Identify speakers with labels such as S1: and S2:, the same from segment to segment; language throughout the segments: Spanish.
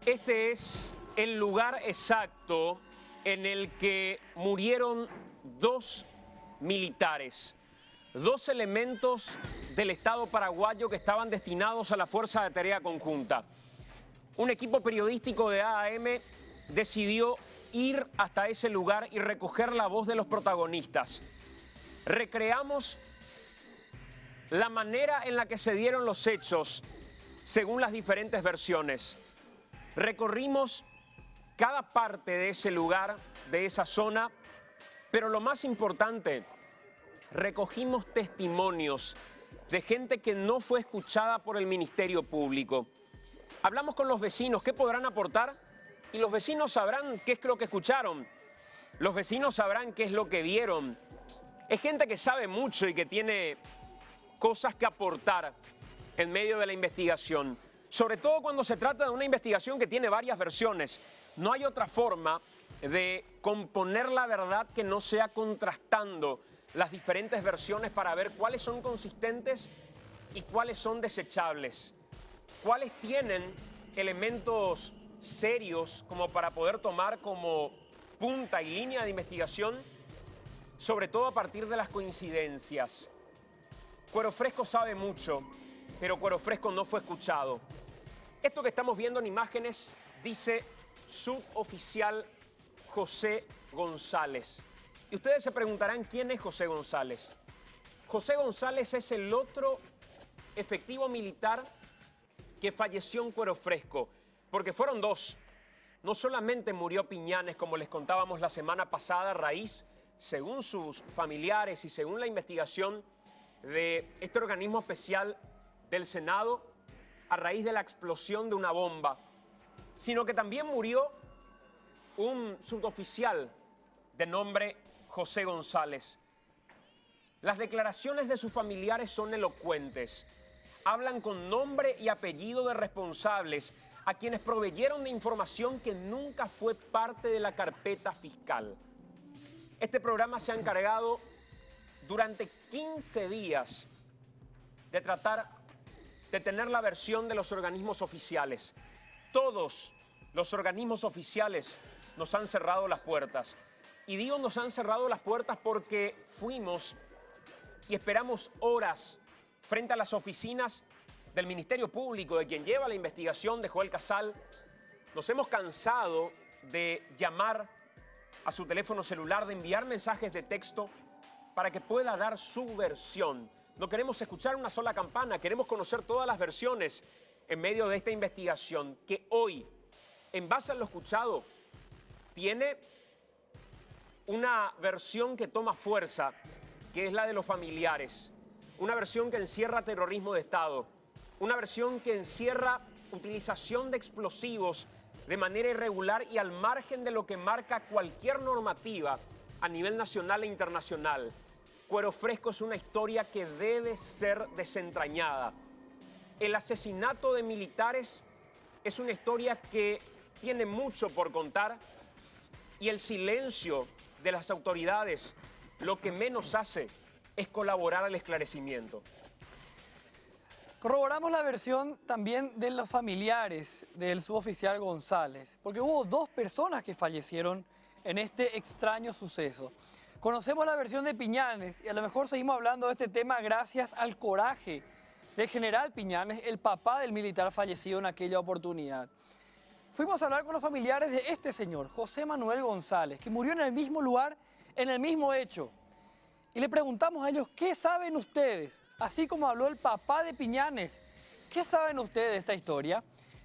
S1: Este es el lugar exacto en el que murieron dos militares, dos elementos del Estado paraguayo que estaban destinados a la Fuerza de Tarea Conjunta. Un equipo periodístico de AAM decidió ir hasta ese lugar y recoger la voz de los protagonistas. Recreamos la manera en la que se dieron los hechos según las diferentes versiones. Recorrimos cada parte de ese lugar, de esa zona, pero lo más importante, recogimos testimonios de gente que no fue escuchada por el Ministerio Público. Hablamos con los vecinos, ¿qué podrán aportar? Y los vecinos sabrán qué es lo que escucharon. Los vecinos sabrán qué es lo que vieron. Es gente que sabe mucho y que tiene cosas que aportar en medio de la investigación. Sobre todo cuando se trata de una investigación que tiene varias versiones. No hay otra forma de componer la verdad que no sea contrastando las diferentes versiones para ver cuáles son consistentes y cuáles son desechables. Cuáles tienen elementos serios como para poder tomar como punta y línea de investigación, sobre todo a partir de las coincidencias. Cuero Fresco sabe mucho, pero Cuero Fresco no fue escuchado. Esto que estamos viendo en imágenes dice suboficial José González. Y ustedes se preguntarán quién es José González. José González es el otro efectivo militar que falleció en Cuero Fresco, porque fueron dos. No solamente murió Piñanes, como les contábamos la semana pasada, a raíz, según sus familiares y según la investigación de este organismo especial del Senado, a raíz de la explosión de una bomba, sino que también murió un suboficial de nombre José González. Las declaraciones de sus familiares son elocuentes. Hablan con nombre y apellido de responsables a quienes proveyeron de información que nunca fue parte de la carpeta fiscal. Este programa se ha encargado durante 15 días de tratar de tener la versión de los organismos oficiales. Todos los organismos oficiales nos han cerrado las puertas. Y digo nos han cerrado las puertas porque fuimos y esperamos horas frente a las oficinas del Ministerio Público, de quien lleva la investigación de Joel Casal. Nos hemos cansado de llamar a su teléfono celular, de enviar mensajes de texto para que pueda dar su versión. No queremos escuchar una sola campana, queremos conocer todas las versiones en medio de esta investigación que hoy, en base a lo escuchado, tiene una versión que toma fuerza, que es la de los familiares. Una versión que encierra terrorismo de Estado. Una versión que encierra utilización de explosivos de manera irregular y al margen de lo que marca cualquier normativa a nivel nacional e internacional. Cuero Fresco es una historia que debe ser desentrañada. El asesinato de militares es una historia que tiene mucho por contar y el silencio de las autoridades lo que menos hace es colaborar al esclarecimiento.
S2: Corroboramos la versión también de los familiares del suboficial González, porque hubo dos personas que fallecieron en este extraño suceso. Conocemos la versión de Piñanes y a lo mejor seguimos hablando de este tema gracias al coraje del general Piñanes, el papá del militar fallecido en aquella oportunidad. Fuimos a hablar con los familiares de este señor, José Manuel González, que murió en el mismo lugar, en el mismo hecho. Y le preguntamos a ellos, ¿qué saben ustedes? Así como habló el papá de Piñanes, ¿qué saben ustedes de esta historia?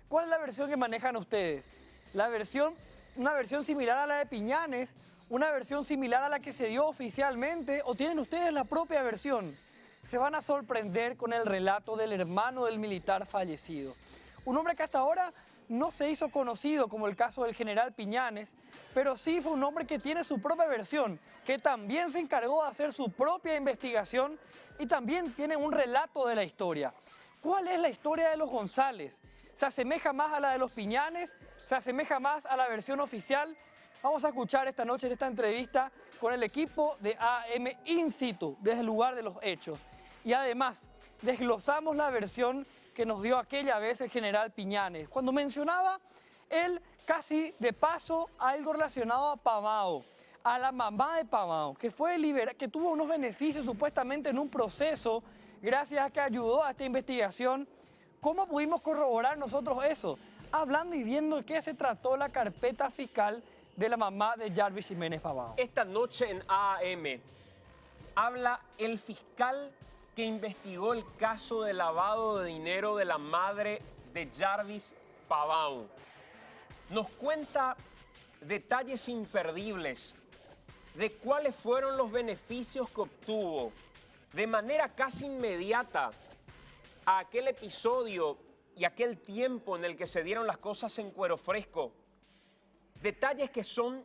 S2: ¿Cuál es la versión que manejan ustedes? Una versión similar a la de Piñanes, una versión similar a la que se dio oficialmente, o tienen ustedes la propia versión. Se van a sorprender con el relato del hermano del militar fallecido. Un hombre que hasta ahora no se hizo conocido como el caso del general Piñanes, pero sí fue un hombre que tiene su propia versión, que también se encargó de hacer su propia investigación y también tiene un relato de la historia. ¿Cuál es la historia de los González? ¿Se asemeja más a la de los Piñanes? ¿Se asemeja más a la versión oficial? Vamos a escuchar esta noche en esta entrevista con el equipo de AM in situ, desde el lugar de los hechos. Y además, desglosamos la versión que nos dio aquella vez el general Piñanes, cuando mencionaba él casi de paso algo relacionado a Pavão, a la mamá de Pavão, que fue que tuvo unos beneficios supuestamente en un proceso gracias a que ayudó a esta investigación. ¿Cómo pudimos corroborar nosotros eso? Hablando y viendo de qué se trató la carpeta fiscal de la mamá de Jarvis Jiménez Pavão.
S1: Esta noche en AM habla el fiscal que investigó el caso de lavado de dinero de la madre de Jarvis Pavão. Nos cuenta detalles imperdibles de cuáles fueron los beneficios que obtuvo de manera casi inmediata a aquel episodio y aquel tiempo en el que se dieron las cosas en Cuero Fresco. Detalles que son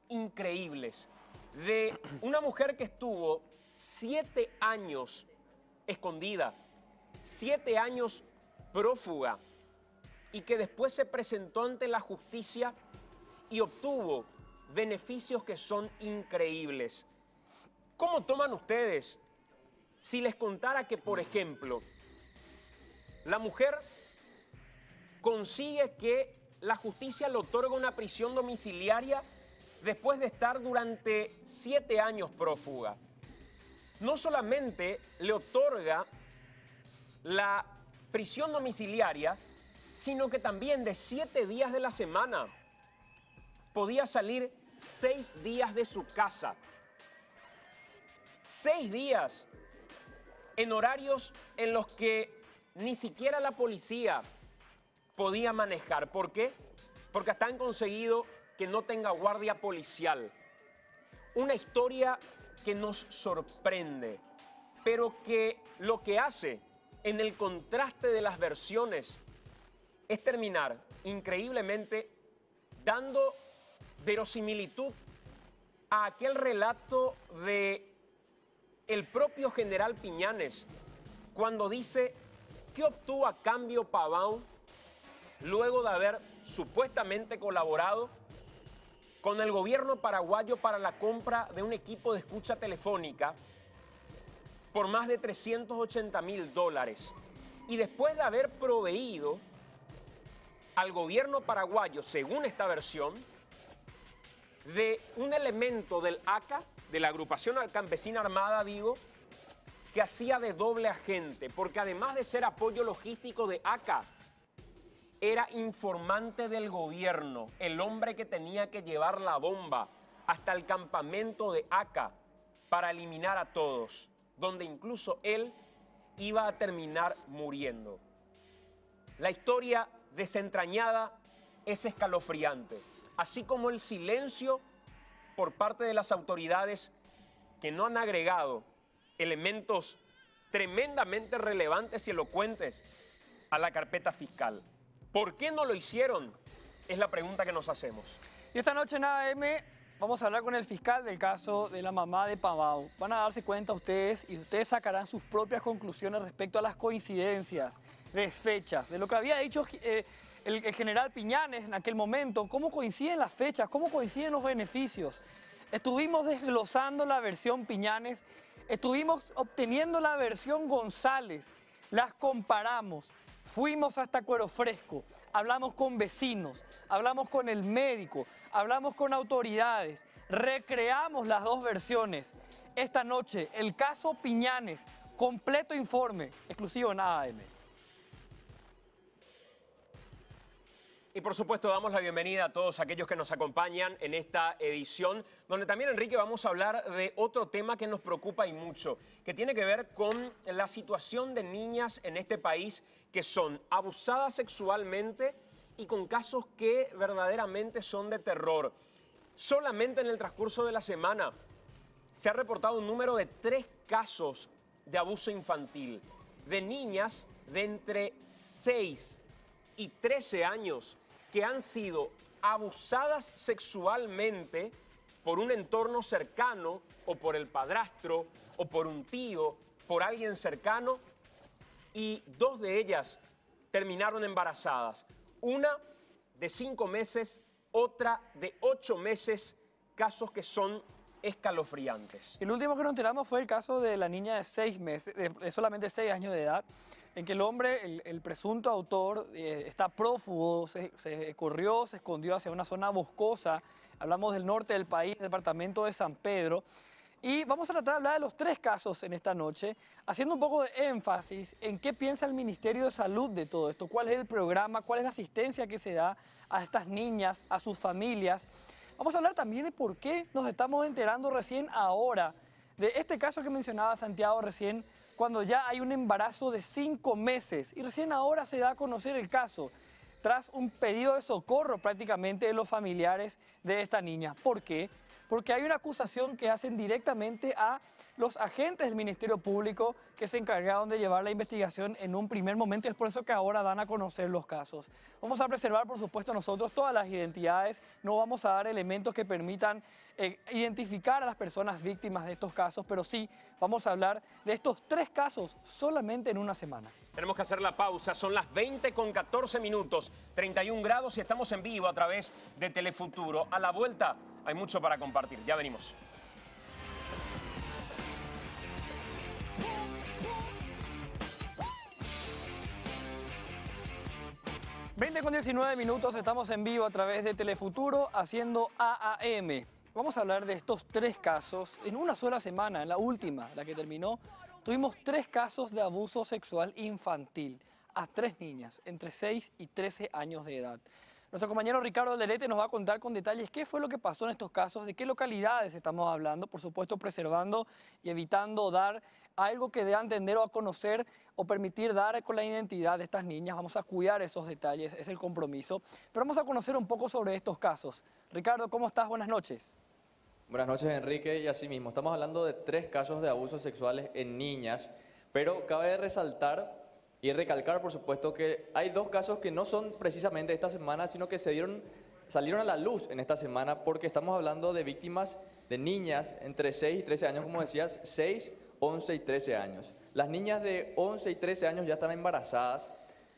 S1: increíbles. De una mujer que estuvo 7 años escondida, 7 años prófuga, y que después se presentó ante la justicia y obtuvo beneficios que son increíbles. ¿Cómo toman ustedes si les contara que, por ejemplo, la mujer consigue que la justicia le otorga una prisión domiciliaria después de estar durante 7 años prófuga? No solamente le otorga la prisión domiciliaria, sino que también de 7 días de la semana podía salir 6 días de su casa. 6 días en horarios en los que ni siquiera la policía podía manejar. ¿Por qué? Porque hasta han conseguido que no tenga guardia policial. Una historia que nos sorprende, pero que lo que hace en el contraste de las versiones es terminar increíblemente dando verosimilitud a aquel relato de el propio general Piñanes cuando dice que obtuvo a cambio Pavão luego de haber supuestamente colaborado con el gobierno paraguayo para la compra de un equipo de escucha telefónica por más de $380.000. Y después de haber proveído al gobierno paraguayo, según esta versión, de un elemento del ACA, de la Agrupación Campesina Armada, digo, que hacía de doble agente, porque además de ser apoyo logístico de ACA, era informante del gobierno, el hombre que tenía que llevar la bomba hasta el campamento de ACA para eliminar a todos, donde incluso él iba a terminar muriendo. La historia desentrañada es escalofriante, así como el silencio por parte de las autoridades que no han agregado elementos tremendamente relevantes y elocuentes a la carpeta fiscal. ¿Por qué no lo hicieron? Es la pregunta que nos hacemos.
S2: Y esta noche en AM vamos a hablar con el fiscal del caso de la mamá de Pavão. Van a darse cuenta ustedes y ustedes sacarán sus propias conclusiones respecto a las coincidencias de fechas, de lo que había dicho el general Piñanes en aquel momento, cómo coinciden las fechas, cómo coinciden los beneficios. Estuvimos desglosando la versión Piñanes, estuvimos obteniendo la versión González, las comparamos. Fuimos hasta Cuero Fresco, hablamos con vecinos, hablamos con el médico, hablamos con autoridades, recreamos las dos versiones. Esta noche, el caso Piñanes, completo informe, exclusivo en AM.
S1: Y por supuesto damos la bienvenida a todos aquellos que nos acompañan en esta edición, donde también, Enrique, vamos a hablar de otro tema que nos preocupa y mucho, que tiene que ver con la situación de niñas en este país que son abusadas sexualmente y con casos que verdaderamente son de terror. Solamente en el transcurso de la semana se ha reportado un número de 3 casos de abuso infantil de niñas de entre 6 y 13 años que han sido abusadas sexualmente por un entorno cercano o por el padrastro o por un tío, por alguien cercano, y 2 de ellas terminaron embarazadas. Una de 5 meses, otra de 8 meses, casos que son escalofriantes.
S2: El último que nos enteramos fue el caso de la niña de 6 meses, de solamente 6 años de edad, en que el hombre, el presunto autor, está prófugo, se corrió, se escondió hacia una zona boscosa. Hablamos del norte del país, departamento de San Pedro. Y vamos a tratar de hablar de los 3 casos en esta noche, haciendo un poco de énfasis en qué piensa el Ministerio de Salud de todo esto, cuál es el programa, cuál es la asistencia que se da a estas niñas, a sus familias. Vamos a hablar también de por qué nos estamos enterando recién ahora de este caso que mencionaba Santiago recién, cuando ya hay un embarazo de 5 meses y recién ahora se da a conocer el caso, tras un pedido de socorro prácticamente de los familiares de esta niña. ¿Por qué? Porque hay una acusación que hacen directamente a los agentes del Ministerio Público que se encargaron de llevar la investigación en un primer momento, y es por eso que ahora dan a conocer los casos. Vamos a preservar, por supuesto, nosotros todas las identidades, no vamos a dar elementos que permitan identificar a las personas víctimas de estos casos, pero sí vamos a hablar de estos 3 casos solamente en una semana.
S1: Tenemos que hacer la pausa, son las 20:14, 31 grados y estamos en vivo a través de Telefuturo. A la vuelta hay mucho para compartir, ya venimos.
S2: Con 19 minutos, estamos en vivo a través de Telefuturo haciendo AAM. Vamos a hablar de estos 3 casos en una sola semana, en la última, la que terminó. Tuvimos 3 casos de abuso sexual infantil a 3 niñas entre 6 y 13 años de edad. Nuestro compañero Ricardo Alderete nos va a contar con detalles qué fue lo que pasó en estos casos, de qué localidades estamos hablando, por supuesto preservando y evitando dar algo que dé a entender o a conocer o permitir dar con la identidad de estas niñas. Vamos a cuidar esos detalles, es el compromiso. Pero vamos a conocer un poco sobre estos casos. Ricardo, ¿cómo estás? Buenas noches.
S3: Buenas noches, Enrique, y así mismo. Estamos hablando de 3 casos de abusos sexuales en niñas, pero cabe resaltar y recalcar, por supuesto, que hay 2 casos que no son precisamente esta semana, sino que salieron a la luz en esta semana, porque estamos hablando de víctimas de niñas entre 6 y 13 años, como decías, 6, 11 y 13 años. Las niñas de 11 y 13 años ya están embarazadas,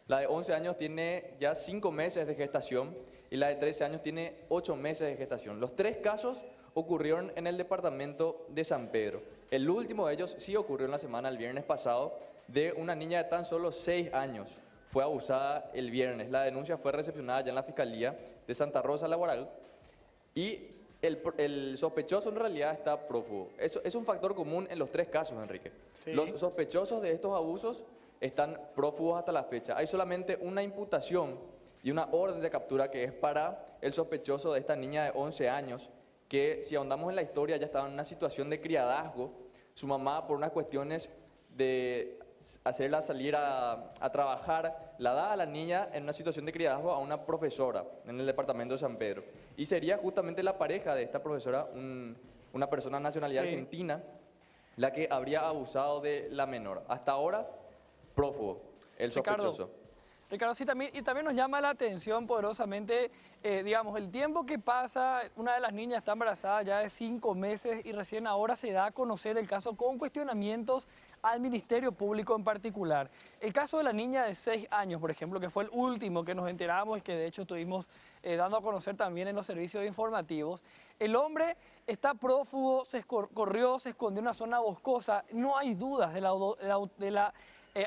S3: la de 11 años tiene ya 5 meses de gestación y la de 13 años tiene 8 meses de gestación. Los 3 casos ocurrieron en el departamento de San Pedro. El último de ellos sí ocurrió en la semana, el viernes pasado, de una niña de tan solo 6 años. Fue abusada el viernes. La denuncia fue recepcionada ya en la Fiscalía de Santa Rosa Laboral y el sospechoso en realidad está prófugo. Eso es un factor común en los 3 casos, Enrique. Sí. Los sospechosos de estos abusos están prófugos hasta la fecha. Hay solamente una imputación y una orden de captura que es para el sospechoso de esta niña de 11 años, que si ahondamos en la historia ya estaba en una situación de criadazgo. Su mamá, por unas cuestiones de hacerla salir a trabajar, la da a la niña en una situación de criadazgo a una profesora en el departamento de San Pedro. Y sería justamente la pareja de esta profesora, una persona de nacionalidad argentina, la que habría abusado de la menor. Hasta ahora, prófugo, el sospechoso.
S2: Ricardo, sí, también nos llama la atención poderosamente, digamos, el tiempo que pasa, una de las niñas está embarazada ya de 5 meses y recién ahora se da a conocer el caso con cuestionamientos al Ministerio Público en particular. El caso de la niña de 6 años, por ejemplo, que fue el último que nos enteramos y que de hecho estuvimos dando a conocer también en los servicios informativos. El hombre está prófugo, corrió, se escondió en una zona boscosa, no hay dudas de la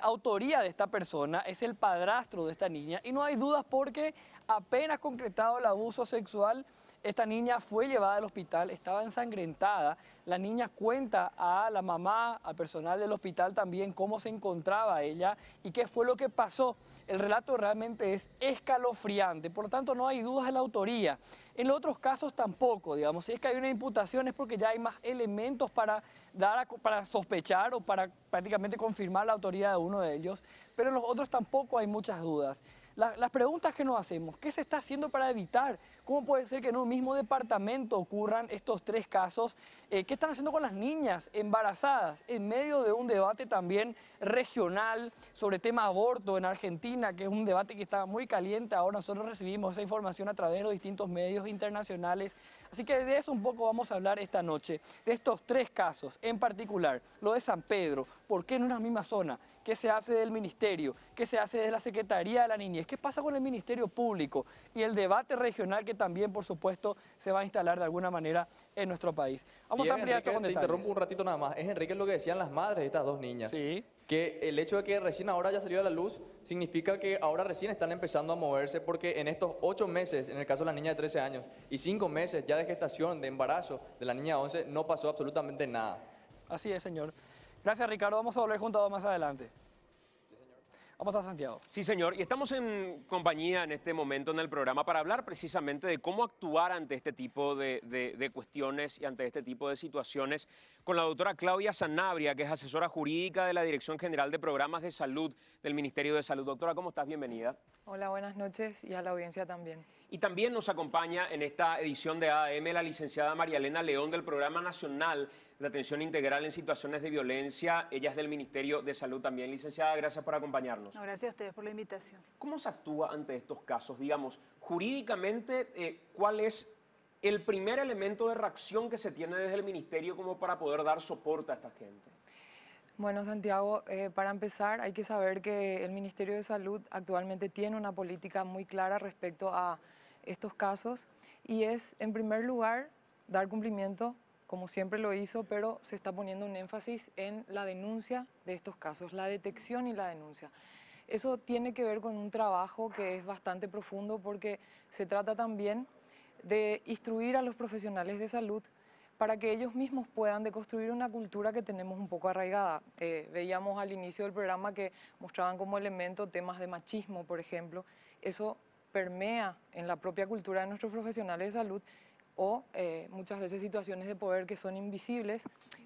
S2: autoría de esta persona, es el padrastro de esta niña y no hay dudas porque apenas concretado el abuso sexual, esta niña fue llevada al hospital, estaba ensangrentada, la niña cuenta a la mamá, al personal del hospital también cómo se encontraba ella y qué fue lo que pasó. El relato realmente es escalofriante, por lo tanto no hay dudas de la autoría. En los otros casos tampoco, digamos, si es que hay una imputación es porque ya hay más elementos para sospechar o para prácticamente confirmar la autoría de uno de ellos, pero en los otros tampoco hay muchas dudas. Las preguntas que nos hacemos, ¿qué se está haciendo para evitar? ¿Cómo puede ser que en un mismo departamento ocurran estos 3 casos? ¿Qué están haciendo con las niñas embarazadas en medio de un debate también regional sobre tema aborto en Argentina, que es un debate que está muy caliente? Ahora nosotros recibimos esa información a través de los distintos medios internacionales. Así que de eso un poco vamos a hablar esta noche, de estos 3 casos en particular, lo de San Pedro. ¿por qué en una misma zona? ¿Qué se hace del ministerio? ¿Qué se hace de la Secretaría de la Niñez? ¿Qué pasa con el Ministerio Público? Y el debate regional que también, por supuesto, se va a instalar de alguna manera en nuestro país. Vamos
S3: Y
S2: a
S3: es,
S2: ampliar esto
S3: Enrique,
S2: con
S3: te
S2: detalles.
S3: interrumpo un ratito nada más. Es, Enrique, lo que decían las madres de estas dos niñas.
S2: Sí.
S3: Que el hecho de que recién ahora ya salió a la luz significa que ahora recién están empezando a moverse, porque en estos 8 meses, en el caso de la niña de 13 años, y 5 meses ya de gestación, de embarazo de la niña de 11, no pasó absolutamente nada.
S2: Así es, señor. Gracias, Ricardo. Vamos a volver juntos más adelante. Vamos a Santiago.
S1: Sí, señor. Y estamos en compañía en este momento en el programa para hablar precisamente de cómo actuar ante este tipo de cuestiones y ante este tipo de situaciones con la doctora Claudia Sanabria, que es asesora jurídica de la Dirección General de Programas de Salud del Ministerio de Salud. Doctora, ¿cómo estás? Bienvenida.
S4: Hola, buenas noches y a la audiencia también.
S1: Y también nos acompaña en esta edición de AM la licenciada María Elena León del Programa Nacional de Atención Integral en Situaciones de Violencia. Ella es del Ministerio de Salud también. Licenciada, gracias por acompañarnos.
S5: No, gracias a ustedes por la invitación.
S1: ¿Cómo se actúa ante estos casos? Digamos, jurídicamente, ¿cuál es el primer elemento de reacción que se tiene desde el Ministerio como para poder dar soporte a esta gente?
S4: Bueno, Santiago, para empezar hay que saber que el Ministerio de Salud actualmente tiene una política muy clara respecto a estos casos y es, en primer lugar, dar cumplimiento, como siempre lo hizo, pero se está poniendo un énfasis en la denuncia de estos casos, la detección y la denuncia. Eso tiene que ver con un trabajo que es bastante profundo porque se trata también de instruir a los profesionales de salud para que ellos mismos puedan deconstruir una cultura que tenemos un poco arraigada. Veíamos al inicio del programa que mostraban como elemento temas de machismo, por ejemplo. Eso permea en la propia cultura de nuestros profesionales de salud o muchas veces situaciones de poder que son invisibles.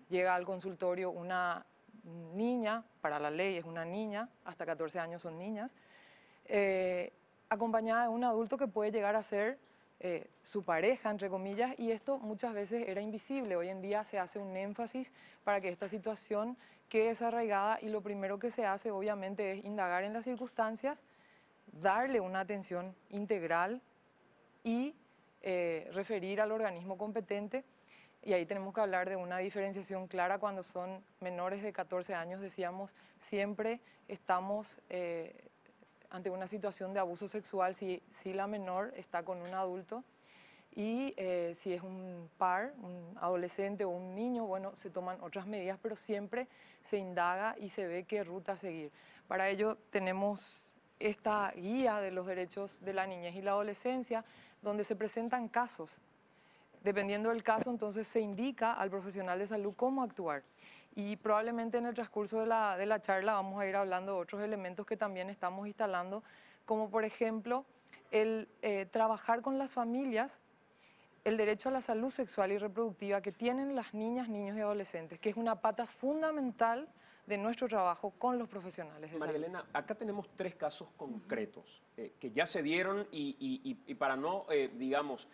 S4: Llega al consultorio una niña, para la ley es una niña, hasta 14 años son niñas, acompañada de un adulto que puede llegar a ser su pareja, entre comillas, y esto muchas veces era invisible. Hoy en día se hace un énfasis para que esta situación quede desarraigada y lo primero que se hace obviamente es indagar en las circunstancias, darle una atención integral y referir al organismo competente. Y ahí tenemos que hablar de una diferenciación clara cuando son menores de 14 años. Decíamos, siempre estamos ante una situación de abuso sexual si la menor está con un adulto y si es un par, un adolescente o un niño, bueno, se toman otras medidas, pero siempre se indaga y se ve qué ruta seguir. Para ello tenemos esta guía de los derechos de la niñez y la adolescencia, donde se presentan casos. Dependiendo del caso, entonces se indica al profesional de salud cómo actuar. Y probablemente en el transcurso de la charla vamos a ir hablando de otros elementos que también estamos instalando, como por ejemplo el trabajar con las familias el derecho a la salud sexual y reproductiva que tienen las niñas, niños y adolescentes, que es una pata fundamental de nuestro trabajo con los profesionales de
S1: María
S4: salud.
S1: Elena, acá tenemos 3 casos concretos que ya se dieron y para no, digamos,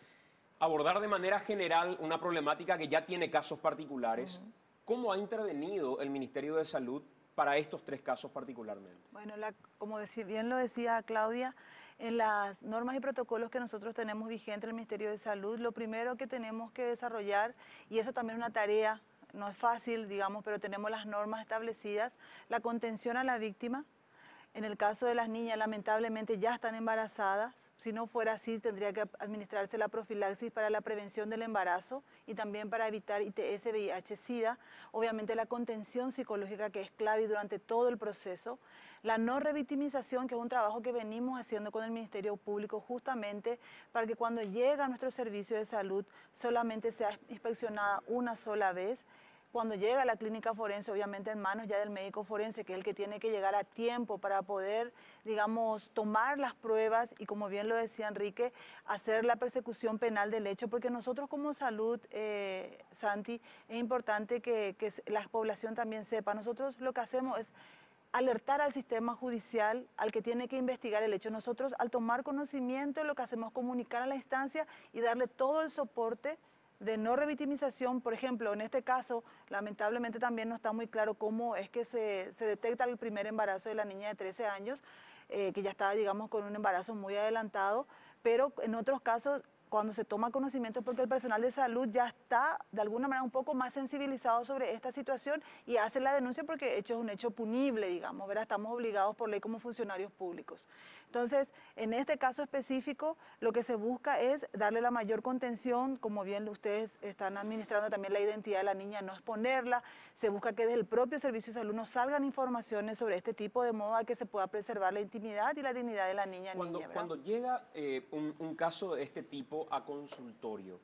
S1: abordar de manera general una problemática que ya tiene casos particulares, ¿cómo ha intervenido el Ministerio de Salud para estos 3 casos particularmente?
S5: Bueno, como bien lo decía Claudia, en las normas y protocolos que nosotros tenemos vigentes en el Ministerio de Salud, lo primero que tenemos que desarrollar, y eso también es una tarea, no es fácil, digamos, pero tenemos las normas establecidas, la contención a la víctima. En el caso de las niñas, lamentablemente ya están embarazadas. Si no fuera así, tendría que administrarse la profilaxis para la prevención del embarazo y también para evitar ITS, VIH, SIDA. Obviamente la contención psicológica, que es clave durante todo el proceso. La no revictimización, que es un trabajo que venimos haciendo con el Ministerio Público justamente para que cuando llega a nuestro servicio de salud solamente sea inspeccionada una sola vez. Cuando llega a la clínica forense, obviamente en manos ya del médico forense, que es el que tiene que llegar a tiempo para poder, digamos, tomar las pruebas y, como bien lo decía Enrique, hacer la persecución penal del hecho, porque nosotros como salud, Santi, es importante que la población también sepa. Nosotros lo que hacemos es alertar al sistema judicial, al que tiene que investigar el hecho. Nosotros, al tomar conocimiento, lo que hacemos es comunicar a la instancia y darle todo el soporte de no revictimización. Por ejemplo, en este caso, lamentablemente también no está muy claro cómo es que se detecta el primer embarazo de la niña de 13 años, que ya estaba, digamos, con un embarazo muy adelantado, pero en otros casos, cuando se toma conocimiento porque el personal de salud ya está de alguna manera un poco más sensibilizado sobre esta situación y hace la denuncia porque hecho es un hecho punible, digamos, ¿verdad? Estamos obligados por ley como funcionarios públicos. Entonces, en este caso específico, lo que se busca es darle la mayor contención, como bien ustedes están administrando también la identidad de la niña, no exponerla, se busca que desde el propio servicio de salud nos salgan informaciones sobre este tipo de modo a que se pueda preservar la intimidad y la dignidad de la niña.
S1: Cuando llega un caso de este tipo a consultorio,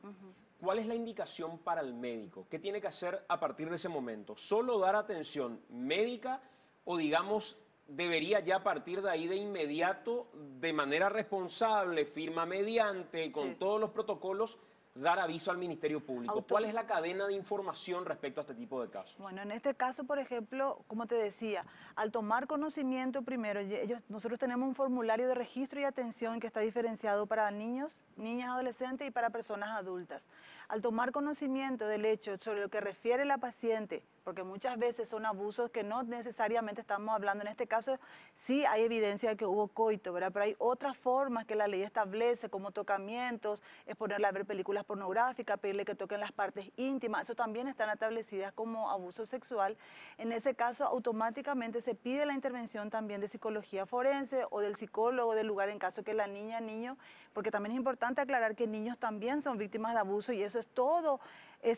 S1: ¿cuál es la indicación para el médico? ¿Qué tiene que hacer a partir de ese momento? ¿Solo dar atención médica o, digamos, debería ya a partir de ahí de inmediato, de manera responsable, firma mediante, con todos los protocolos, dar aviso al Ministerio Público? ¿Cuál es la cadena de información respecto a este tipo de casos?
S5: Bueno, en este caso, por ejemplo, como te decía, al tomar conocimiento primero, nosotros tenemos un formulario de registro y atención que está diferenciado para niños, niñas, adolescentes y para personas adultas. Al tomar conocimiento del hecho sobre lo que refiere la paciente, porque muchas veces son abusos que no necesariamente estamos hablando, en este caso sí hay evidencia de que hubo coito, ¿verdad? Pero hay otras formas que la ley establece, como tocamientos, es ponerle a ver películas pornográficas, pedirle que toquen las partes íntimas, eso también están establecidas como abuso sexual. En ese caso automáticamente se pide la intervención también de psicología forense o del psicólogo del lugar en caso que la niña, niño, porque también es importante aclarar que niños también son víctimas de abuso y eso es todo.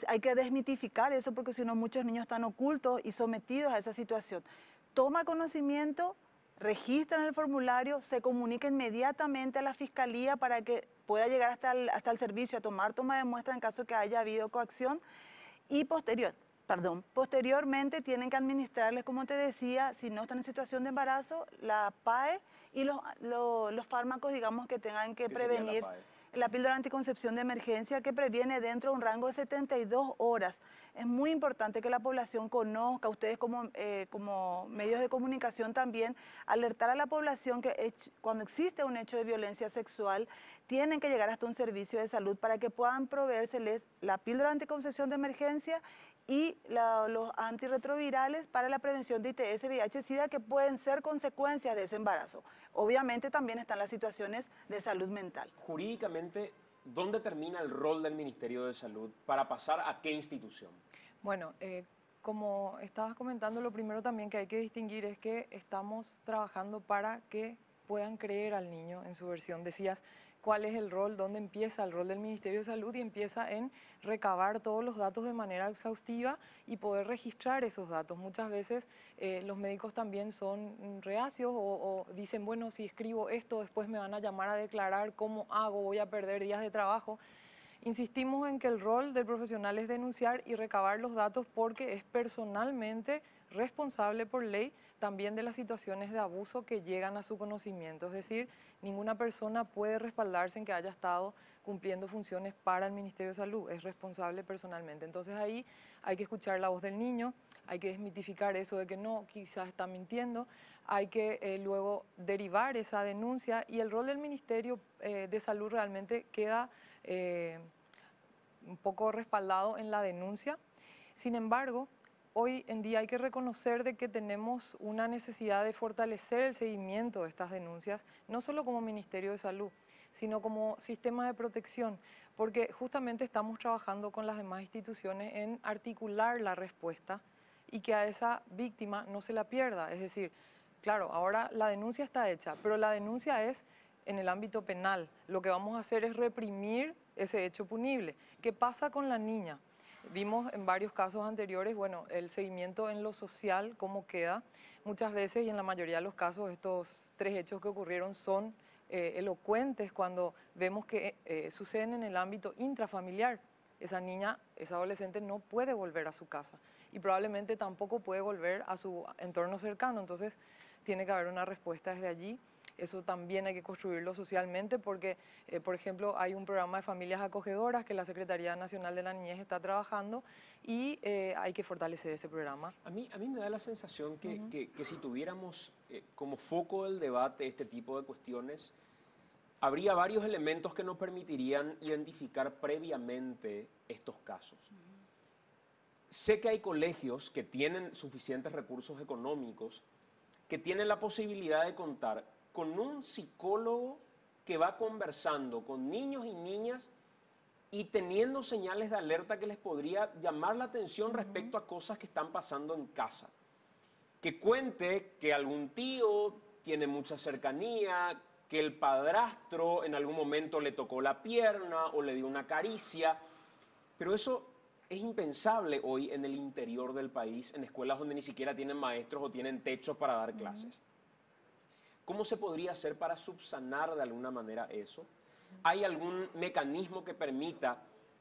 S5: Hay que desmitificar eso porque si no muchos niños están ocultos y sometidos a esa situación. Toma conocimiento, registra en el formulario, se comunica inmediatamente a la fiscalía para que pueda llegar hasta el servicio a tomar toma de muestra en caso que haya habido coacción y posteriormente tienen que administrarles, como te decía, si no están en situación de embarazo, la PAE y los fármacos, digamos, que tengan que prevenir. La píldora anticoncepción de emergencia que previene dentro de un rango de 72 horas. Es muy importante que la población conozca, ustedes como medios de comunicación también, alertar a la población que cuando existe un hecho de violencia sexual, tienen que llegar hasta un servicio de salud para que puedan proveérseles la píldora anticoncepción de emergencia y los antirretrovirales para la prevención de ITS, VIH, SIDA, que pueden ser consecuencias de ese embarazo. Obviamente también están las situaciones de salud mental.
S1: Jurídicamente, ¿dónde termina el rol del Ministerio de Salud para pasar a qué institución?
S4: Bueno, como estabas comentando, lo primero también que hay que distinguir es que estamos trabajando para que puedan creer al niño en su versión. Decías, ¿cuál es el rol? ¿Dónde empieza el rol del Ministerio de Salud? Y empieza en recabar todos los datos de manera exhaustiva y poder registrar esos datos. Muchas veces los médicos también son reacios o dicen, bueno, si escribo esto, después me van a llamar a declarar, ¿cómo hago? Voy a perder días de trabajo. Insistimos en que el rol del profesional es denunciar y recabar los datos porque es personalmente responsable por ley también de las situaciones de abuso que llegan a su conocimiento. Es decir, ninguna persona puede respaldarse en que haya estado cumpliendo funciones para el Ministerio de Salud, es responsable personalmente. Entonces ahí hay que escuchar la voz del niño, hay que desmitificar eso de que no, quizás está mintiendo, hay que luego derivar esa denuncia y el rol del Ministerio de Salud realmente queda un poco respaldado en la denuncia. Sin embargo, hoy en día hay que reconocer de que tenemos una necesidad de fortalecer el seguimiento de estas denuncias, no solo como Ministerio de Salud, sino como sistema de protección, porque justamente estamos trabajando con las demás instituciones en articular la respuesta y que a esa víctima no se la pierda. Es decir, claro, ahora la denuncia está hecha, pero la denuncia es en el ámbito penal. Lo que vamos a hacer es reprimir ese hecho punible. ¿Qué pasa con la niña? Vimos en varios casos anteriores, bueno, el seguimiento en lo social, cómo queda. Muchas veces y en la mayoría de los casos estos 3 hechos que ocurrieron son elocuentes cuando vemos que suceden en el ámbito intrafamiliar. Esa niña, esa adolescente no puede volver a su casa y probablemente tampoco puede volver a su entorno cercano. Entonces tiene que haber una respuesta desde allí. Eso también hay que construirlo socialmente porque, por ejemplo, hay un programa de familias acogedoras que la Secretaría Nacional de la Niñez está trabajando y hay que fortalecer ese programa.
S1: A mí me da la sensación que si tuviéramos como foco del debate este tipo de cuestiones, habría varios elementos que nos permitirían identificar previamente estos casos. Sé que hay colegios que tienen suficientes recursos económicos, que tienen la posibilidad de contar con un psicólogo que va conversando con niños y niñas y teniendo señales de alerta que les podría llamar la atención respecto a cosas que están pasando en casa. Que cuente que algún tío tiene mucha cercanía, que el padrastro en algún momento le tocó la pierna o le dio una caricia, pero eso es impensable hoy en el interior del país, en escuelas donde ni siquiera tienen maestros o tienen techos para dar clases. ¿Cómo se podría hacer para subsanar de alguna manera eso? ¿Hay algún mecanismo que permita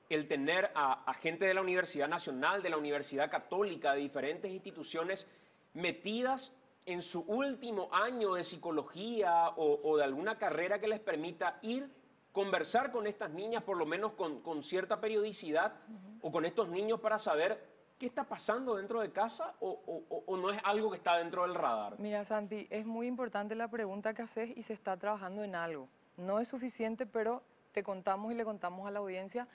S1: el tener a gente de la Universidad Nacional, de la Universidad Católica, de diferentes instituciones metidas en su último año de psicología o de alguna carrera que les permita ir, conversar con estas niñas, por lo menos con cierta periodicidad, o con estos niños para saber qué está pasando dentro de casa o no es algo que está dentro del radar?
S4: Mira, Santi, es muy importante la pregunta que haces y se está trabajando en algo. No es suficiente, pero te contamos y le contamos a la audiencia.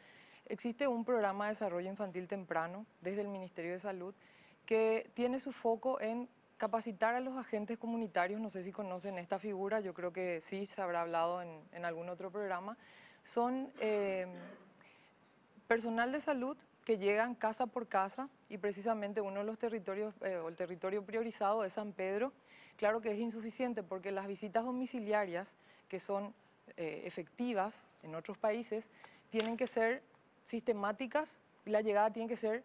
S4: Existe un programa de desarrollo infantil temprano desde el Ministerio de Salud que tiene su foco en capacitar a los agentes comunitarios. No sé si conocen esta figura, yo creo que sí se habrá hablado en algún otro programa. Son personal de salud que llegan casa por casa y precisamente uno de los territorios, o el territorio priorizado es San Pedro. Claro que es insuficiente porque las visitas domiciliarias, que son efectivas en otros países, tienen que ser sistemáticas y la llegada tiene que ser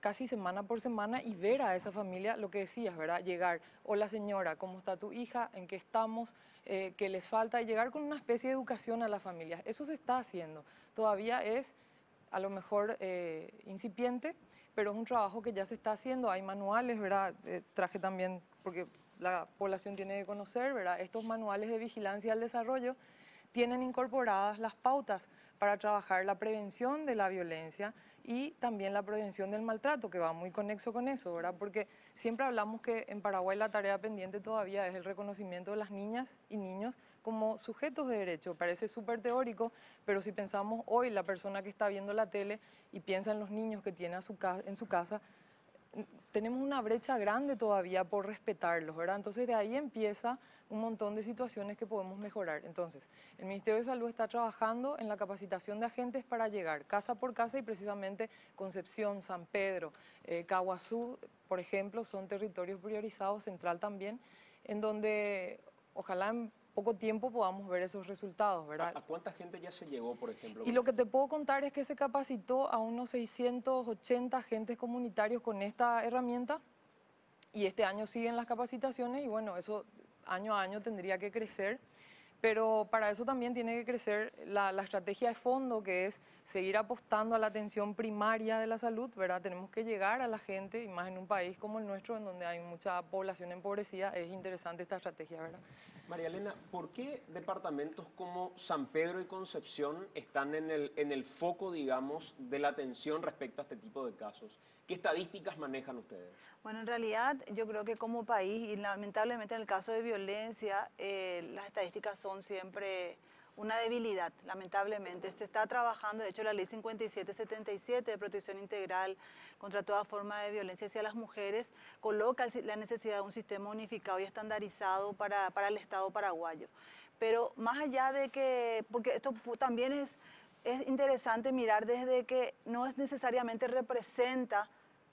S4: casi semana por semana y ver a esa familia, lo que decías, ¿verdad? Llegar, hola señora, ¿cómo está tu hija? ¿En qué estamos? ¿Qué les falta? Y llegar con una especie de educación a las familias. Eso se está haciendo. Todavía es a lo mejor incipiente, pero es un trabajo que ya se está haciendo. Hay manuales, ¿verdad? Traje también, porque la población tiene que conocer, ¿verdad? Estos manuales de vigilancia al desarrollo tienen incorporadas las pautas para trabajar la prevención de la violencia y también la prevención del maltrato, que va muy conexo con eso, ¿verdad? Porque siempre hablamos que en Paraguay la tarea pendiente todavía es el reconocimiento de las niñas y niños como sujetos de derecho. Parece súper teórico, pero si pensamos hoy la persona que está viendo la tele y piensa en los niños que tiene en su casa, tenemos una brecha grande todavía por respetarlos, ¿verdad? Entonces de ahí empieza un montón de situaciones que podemos mejorar. Entonces, el Ministerio de Salud está trabajando en la capacitación de agentes para llegar casa por casa y precisamente Concepción, San Pedro, Caguazú, por ejemplo, son territorios priorizados, Central también, en donde ojalá en poco tiempo podamos ver esos resultados, ¿verdad?
S1: ¿A cuánta gente ya se llegó, por ejemplo?
S4: Y lo que te puedo contar es que se capacitó a unos 680 agentes comunitarios con esta herramienta y este año siguen las capacitaciones y bueno, eso año a año tendría que crecer, pero para eso también tiene que crecer la estrategia de fondo, que es seguir apostando a la atención primaria de la salud, ¿verdad? Tenemos que llegar a la gente, y más en un país como el nuestro, en donde hay mucha población empobrecida, es interesante esta estrategia, ¿verdad?
S1: María Elena, ¿por qué departamentos como San Pedro y Concepción están en el foco, digamos, de la atención respecto a este tipo de casos? ¿Qué estadísticas manejan ustedes?
S5: Bueno, en realidad yo creo que como país, y lamentablemente en el caso de violencia, las estadísticas son siempre una debilidad, lamentablemente. Se está trabajando, de hecho la ley 5777 de protección integral contra toda forma de violencia hacia las mujeres coloca la necesidad de un sistema unificado y estandarizado para el Estado paraguayo. Pero más allá de que, porque esto también es interesante mirar desde que no es necesariamente representa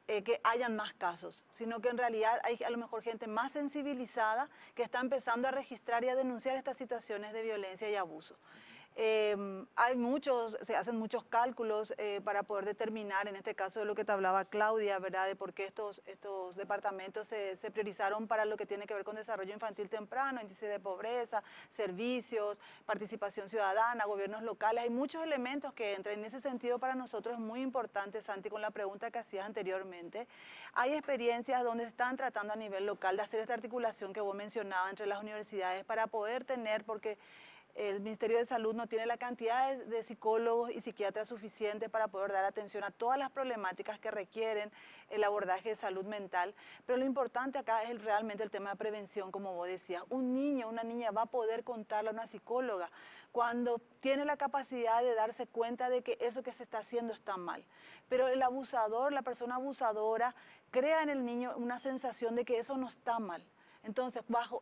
S5: que hayan más casos, sino que en realidad hay a lo mejor gente más sensibilizada que está empezando a registrar y a denunciar estas situaciones de violencia y abuso. Se hacen muchos cálculos para poder determinar, en este caso de lo que te hablaba Claudia, ¿verdad? De por qué estos departamentos se priorizaron para lo que tiene que ver con desarrollo infantil temprano, índice de pobreza, servicios, participación ciudadana, gobiernos locales. Hay muchos elementos que entran. En ese sentido, para nosotros es muy importante, Santi, con la pregunta que hacías anteriormente. Hay experiencias donde están tratando a nivel local de hacer esta articulación que vos mencionabas entre las universidades para poder tener, porque el Ministerio de Salud no tiene la cantidad de psicólogos y psiquiatras suficientes para poder dar atención a todas las problemáticas que requieren el abordaje de salud mental, pero lo importante acá es realmente el tema de prevención, como vos decías. Un niño, una niña va a poder contarle a una psicóloga cuando tiene la capacidad de darse cuenta de que eso que se está haciendo está mal. Pero el abusador, la persona abusadora, crea en el niño una sensación de que eso no está mal. Entonces, bajo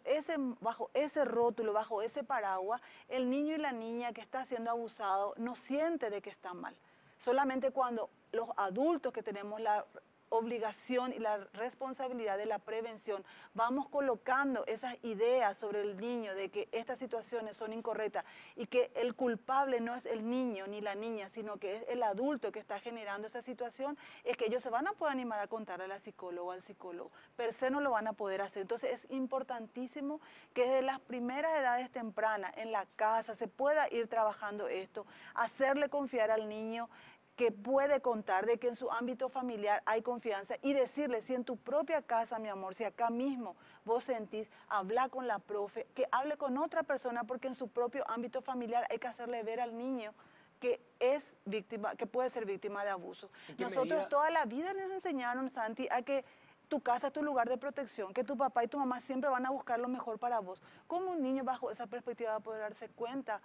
S5: ese rótulo, bajo ese paraguas, el niño y la niña que está siendo abusado no siente de que está mal. Solamente cuando los adultos que tenemos la obligación y la responsabilidad de la prevención, vamos colocando esas ideas sobre el niño de que estas situaciones son incorrectas y que el culpable no es el niño ni la niña, sino que es el adulto que está generando esa situación, es que ellos se van a poder animar a contar a la psicóloga o al psicólogo. Per se no lo van a poder hacer. Entonces es importantísimo que desde las primeras edades tempranas, en la casa, se pueda ir trabajando esto, hacerle confiar al niño que puede contar, de que en su ámbito familiar hay confianza y decirle, si en tu propia casa, mi amor, si acá mismo vos sentís, habla con la profe, que hable con otra persona, porque en su propio ámbito familiar hay que hacerle ver al niño que es víctima, que puede ser víctima de abuso. Nosotros toda la vida nos enseñaron, Santi, a que tu casa es tu lugar de protección, que tu papá y tu mamá siempre van a buscar lo mejor para vos. ¿Cómo un niño bajo esa perspectiva va a poder darse cuenta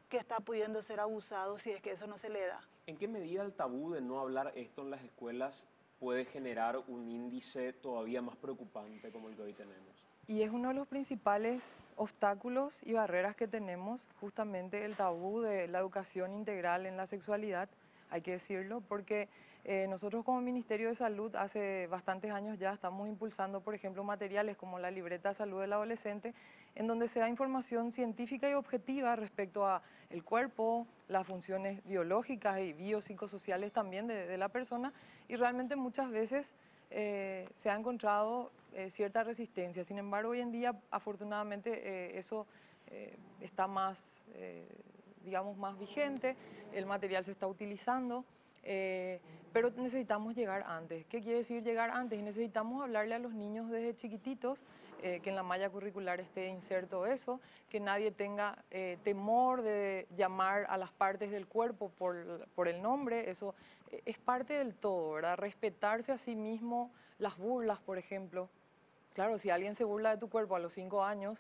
S5: que está pudiendo ser abusado si es que eso no se le da?
S1: ¿En qué medida el tabú de no hablar esto en las escuelas puede generar un índice todavía más preocupante como el que hoy tenemos?
S4: Y es uno de los principales obstáculos y barreras que tenemos, justamente el tabú de la educación integral en la sexualidad, hay que decirlo, porque nosotros como Ministerio de Salud hace bastantes años ya estamos impulsando, por ejemplo, materiales como la libreta de salud del adolescente, en donde se da información científica y objetiva respecto a el cuerpo, las funciones biológicas y biopsicosociales también de la persona, y realmente muchas veces se ha encontrado cierta resistencia. Sin embargo, hoy en día, afortunadamente, eso está más, digamos, más vigente, el material se está utilizando, pero necesitamos llegar antes. ¿Qué quiere decir llegar antes? Necesitamos hablarle a los niños desde chiquititos, que en la malla curricular esté inserto eso, que nadie tenga temor de llamar a las partes del cuerpo por el nombre, eso es parte del todo, ¿verdad? Respetarse a sí mismo, las burlas, por ejemplo. Claro, si alguien se burla de tu cuerpo a los 5 años,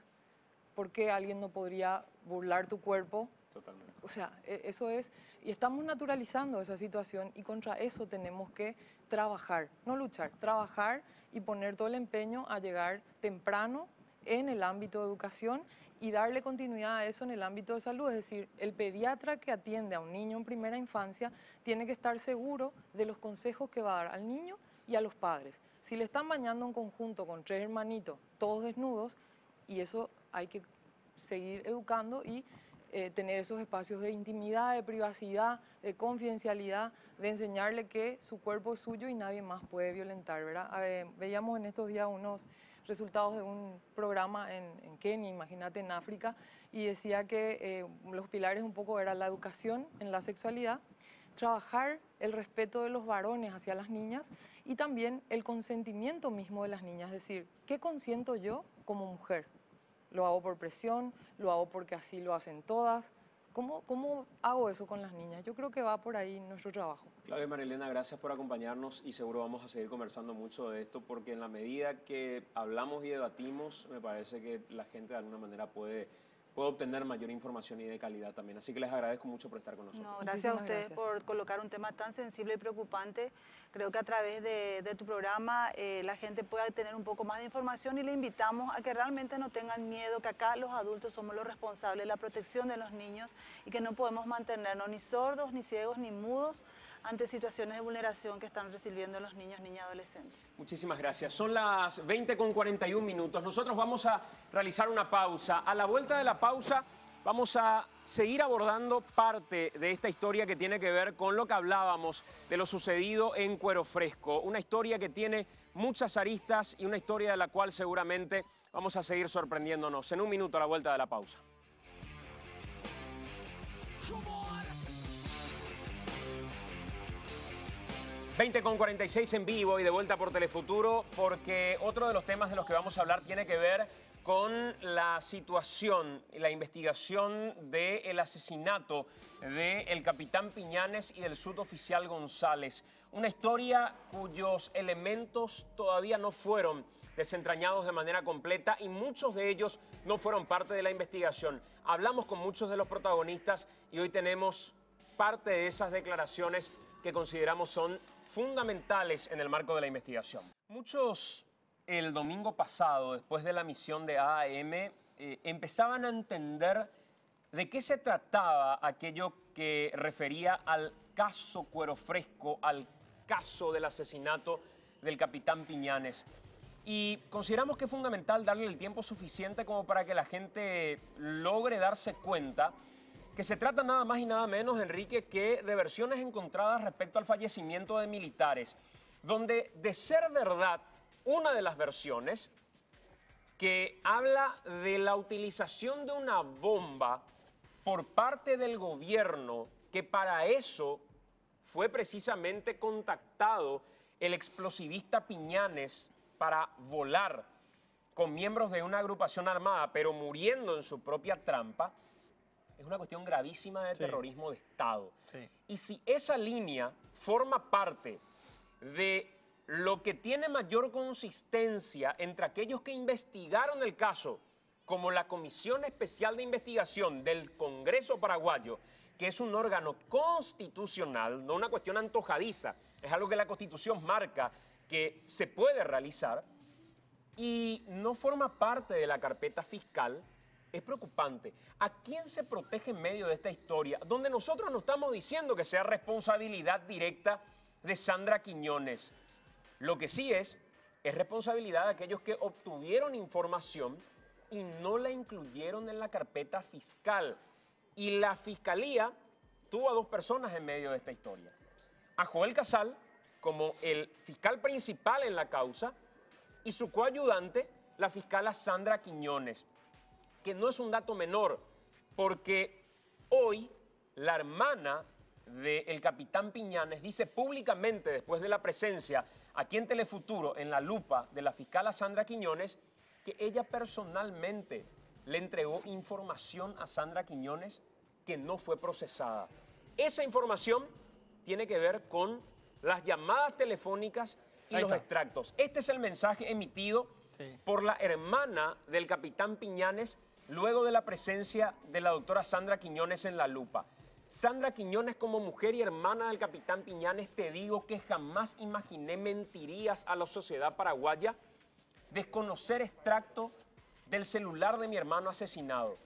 S4: ¿por qué alguien no podría burlar tu cuerpo?
S1: Totalmente.
S4: O sea, eso es, y estamos naturalizando esa situación y contra eso tenemos que trabajar, no luchar, trabajar y poner todo el empeño a llegar temprano en el ámbito de educación y darle continuidad a eso en el ámbito de salud. Es decir, el pediatra que atiende a un niño en primera infancia tiene que estar seguro de los consejos que va a dar al niño y a los padres. Si le están bañando en conjunto con 3 hermanitos, todos desnudos, y eso hay que seguir educando y tener esos espacios de intimidad, de privacidad, de confidencialidad, de enseñarle que su cuerpo es suyo y nadie más puede violentar, ¿verdad? Veíamos en estos días unos resultados de un programa en Kenia, imagínate, en África, y decía que los pilares un poco era la educación en la sexualidad, trabajar el respeto de los varones hacia las niñas y también el consentimiento mismo de las niñas, es decir, ¿qué consiento yo como mujer? ¿Lo hago por presión? ¿Lo hago porque así lo hacen todas? ¿Cómo hago eso con las niñas? Yo creo que va por ahí nuestro trabajo.
S1: Claudia y Marilena, gracias por acompañarnos y seguro vamos a seguir conversando mucho de esto porque en la medida que hablamos y debatimos, me parece que la gente de alguna manera puede obtener mayor información y de calidad también. Así que les agradezco mucho por estar con nosotros.
S5: No, gracias a
S4: Muchísimas
S5: ustedes
S4: gracias.
S5: por colocar un tema tan sensible y preocupante. Creo que a través de tu programa la gente pueda tener un poco más de información y le invitamos a que realmente no tengan miedo, que acá los adultos somos los responsables de la protección de los niños y que no podemos mantenernos ni sordos, ni ciegos, ni mudos ante situaciones de vulneración que están recibiendo los niños, niñas y adolescentes.
S1: Muchísimas gracias. Son las 20:41. Nosotros vamos a realizar una pausa. A la vuelta de la pausa vamos a seguir abordando parte de esta historia que tiene que ver con lo que hablábamos de lo sucedido en Cuero Fresco. Una historia que tiene muchas aristas y una historia de la cual seguramente vamos a seguir sorprendiéndonos. En un minuto a la vuelta de la pausa. 20:46 en vivo y de vuelta por Telefuturo, porque otro de los temas de los que vamos a hablar tiene que ver con la situación y la investigación del asesinato del capitán Piñanes y del suboficial González. Una historia cuyos elementos todavía no fueron desentrañados de manera completa y muchos de ellos no fueron parte de la investigación. Hablamos con muchos de los protagonistas y hoy tenemos parte de esas declaraciones que consideramos son fundamentales en el marco de la investigación. Muchos el domingo pasado, después de la misión de AAM, empezaban a entender de qué se trataba aquello que refería al caso Cuero Fresco, al caso del asesinato del capitán Piñanes. Y consideramos que es fundamental darle el tiempo suficiente como para que la gente logre darse cuenta que se trata nada más y nada menos, Enrique, que de versiones encontradas respecto al fallecimiento de militares, donde, de ser verdad, una de las versiones que habla de la utilización de una bomba por parte del gobierno, que para eso fue precisamente contactado el explosivista Piñanes para volar con miembros de una agrupación armada, pero muriendo en su propia trampa, es una cuestión gravísima de terrorismo de Estado.
S2: Sí.
S1: Y si esa línea forma parte de lo que tiene mayor consistencia entre aquellos que investigaron el caso, como la Comisión Especial de Investigación del Congreso Paraguayo, que es un órgano constitucional, no una cuestión antojadiza, es algo que la Constitución marca que se puede realizar, y no forma parte de la carpeta fiscal, es preocupante. ¿A quién se protege en medio de esta historia? Donde nosotros no estamos diciendo que sea responsabilidad directa de Sandra Quiñones. Lo que sí es responsabilidad de aquellos que obtuvieron información y no la incluyeron en la carpeta fiscal. Y la Fiscalía tuvo a dos personas en medio de esta historia. A Joel Casal, como el fiscal principal en la causa, y su coayudante, la fiscala Sandra Quiñones, que no es un dato menor, porque hoy la hermana del capitán Piñanes dice públicamente, después de la presencia aquí en Telefuturo, en la lupa de la fiscala Sandra Quiñones, que ella personalmente le entregó información a Sandra Quiñones que no fue procesada. Esa información tiene que ver con las llamadas telefónicas y los extractos. Este es el mensaje emitido por la hermana del capitán Piñanes luego de la presencia de la doctora Sandra Quiñones en la lupa. Sandra Quiñones, como mujer y hermana del capitán Piñanes, te digo que jamás imaginé mentirías a la sociedad paraguaya, desconocer extracto del celular de mi hermano asesinado.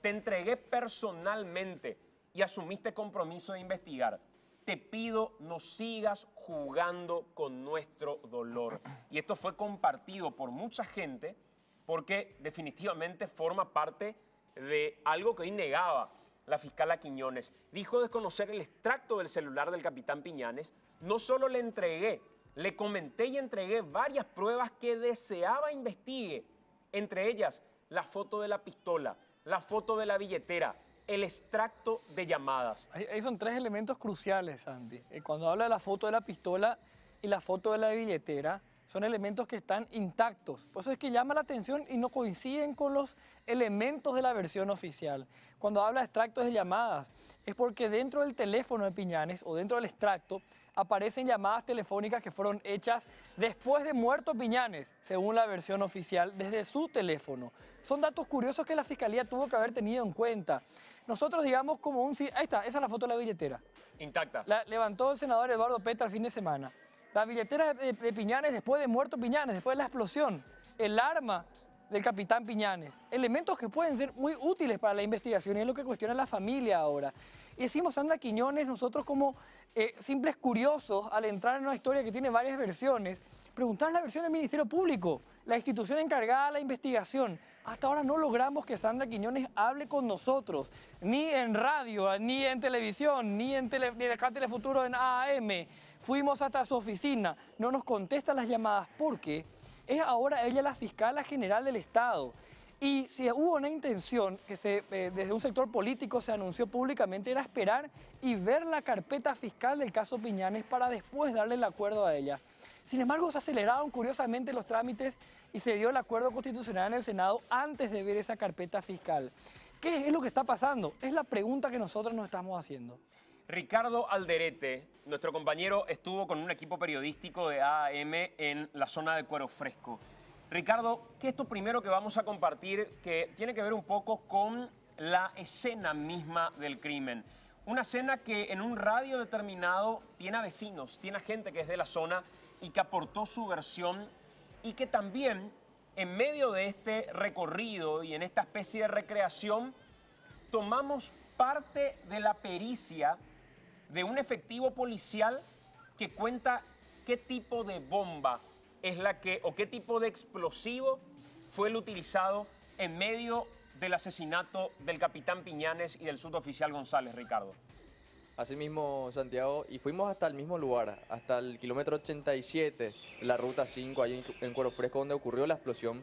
S1: Te entregué personalmente y asumiste compromiso de investigar. Te pido no sigas jugando con nuestro dolor. Y esto fue compartido por mucha gente porque definitivamente forma parte de algo que hoy negaba la fiscala Quiñones. Dijo desconocer el extracto del celular del capitán Piñanes. No solo le entregué, le comenté y entregué varias pruebas que deseaba investigue, entre ellas la foto de la pistola, la foto de la billetera, el extracto de llamadas.
S2: Ahí son tres elementos cruciales, Santi. Cuando habla de la foto de la pistola y la foto de la billetera, son elementos que están intactos. Por eso es que llama la atención y no coinciden con los elementos de la versión oficial. Cuando habla de extractos de llamadas, es porque dentro del teléfono de Piñanes o dentro del extracto aparecen llamadas telefónicas que fueron hechas después de muerto Piñanes, según la versión oficial, desde su teléfono. Son datos curiosos que la Fiscalía tuvo que haber tenido en cuenta. Nosotros digamos como un... Ahí está, esa es la foto de la billetera.
S1: Intacta.
S2: La levantó el senador Eduardo Petra el fin de semana. La billetera de Piñanes después de muerto Piñanes, después de la explosión. El arma del capitán Piñanes. Elementos que pueden ser muy útiles para la investigación y es lo que cuestiona la familia ahora. Y decimos Sandra Quiñones, nosotros como simples curiosos, al entrar en una historia que tiene varias versiones, preguntar la versión del Ministerio Público, la institución encargada de la investigación. Hasta ahora no logramos que Sandra Quiñones hable con nosotros, ni en radio, ni en televisión, ni en acá en Telefuturo en AAM. Fuimos hasta su oficina, no nos contesta las llamadas porque es ahora ella la fiscala general del Estado. Y si hubo una intención que desde un sector político se anunció públicamente, era esperar y ver la carpeta fiscal del caso Piñanes para después darle el acuerdo a ella. Sin embargo, se aceleraron curiosamente los trámites y se dio el acuerdo constitucional en el Senado antes de ver esa carpeta fiscal. ¿Qué es lo que está pasando? Es la pregunta que nosotros nos estamos haciendo.
S1: Ricardo Alderete, nuestro compañero, estuvo con un equipo periodístico de AAM en la zona de Cuero Fresco. Ricardo, ¿qué es esto primero que vamos a compartir que tiene que ver un poco con la escena misma del crimen? Una escena que en un radio determinado tiene a vecinos, tiene a gente que es de la zona y que aportó su versión y que también en medio de este recorrido y en esta especie de recreación tomamos parte de la pericia de un efectivo policial que cuenta qué tipo de bomba es la que, o qué tipo de explosivo fue el utilizado en medio del asesinato del capitán Piñanes y del suboficial González, Ricardo.
S3: Asimismo, Santiago, y fuimos hasta el mismo lugar, hasta el kilómetro 87 de la ruta 5, ahí en Cuero Fresco, donde ocurrió la explosión.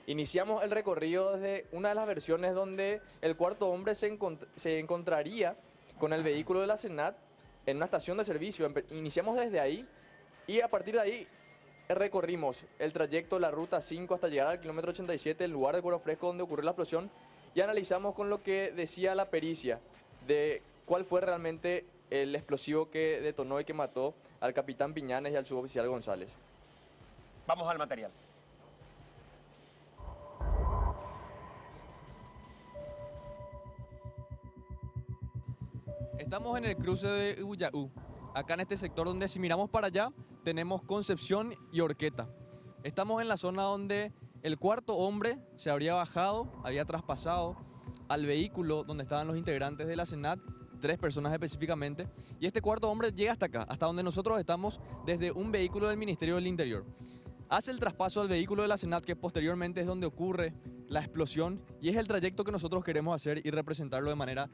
S3: Iniciamos el recorrido desde una de las versiones donde el cuarto hombre se encontraría con el vehículo de la SENAT en una estación de servicio. Iniciamos desde ahí y a partir de ahí recorrimos el trayecto de la ruta 5 hasta llegar al kilómetro 87, el lugar de Cuero Fresco donde ocurrió la explosión, y analizamos con lo que decía la pericia de cuál fue realmente el explosivo que detonó y que mató al capitán Piñanes y al suboficial González.
S1: Vamos al material.
S3: Estamos en el cruce de Ubuyaú, acá en este sector donde si miramos para allá tenemos Concepción y Horqueta. Estamos en la zona donde el cuarto hombre se habría bajado, había traspasado al vehículo donde estaban los integrantes de la SENAT, 3 personas específicamente, y este cuarto hombre llega hasta acá, hasta donde nosotros estamos, desde un vehículo del Ministerio del Interior. Hace el traspaso al vehículo de la SENAT, que posteriormente es donde ocurre la explosión, y es el trayecto que nosotros queremos hacer y representarlo de manera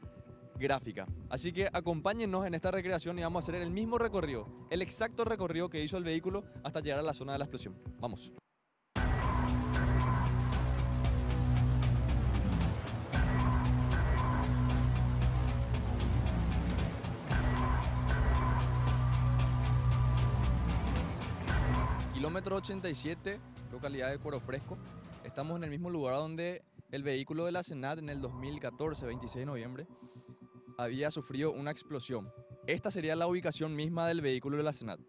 S3: gráfica. Así que acompáñennos en esta recreación y vamos a hacer el mismo recorrido, el exacto recorrido que hizo el vehículo hasta llegar a la zona de la explosión. Vamos. Kilómetro 87, localidad de Cuero Fresco. Estamos en el mismo lugar donde el vehículo de la SENAT en el 2014, 26 de noviembre, había sufrido una explosión. Esta sería la ubicación misma del vehículo de la SENAT.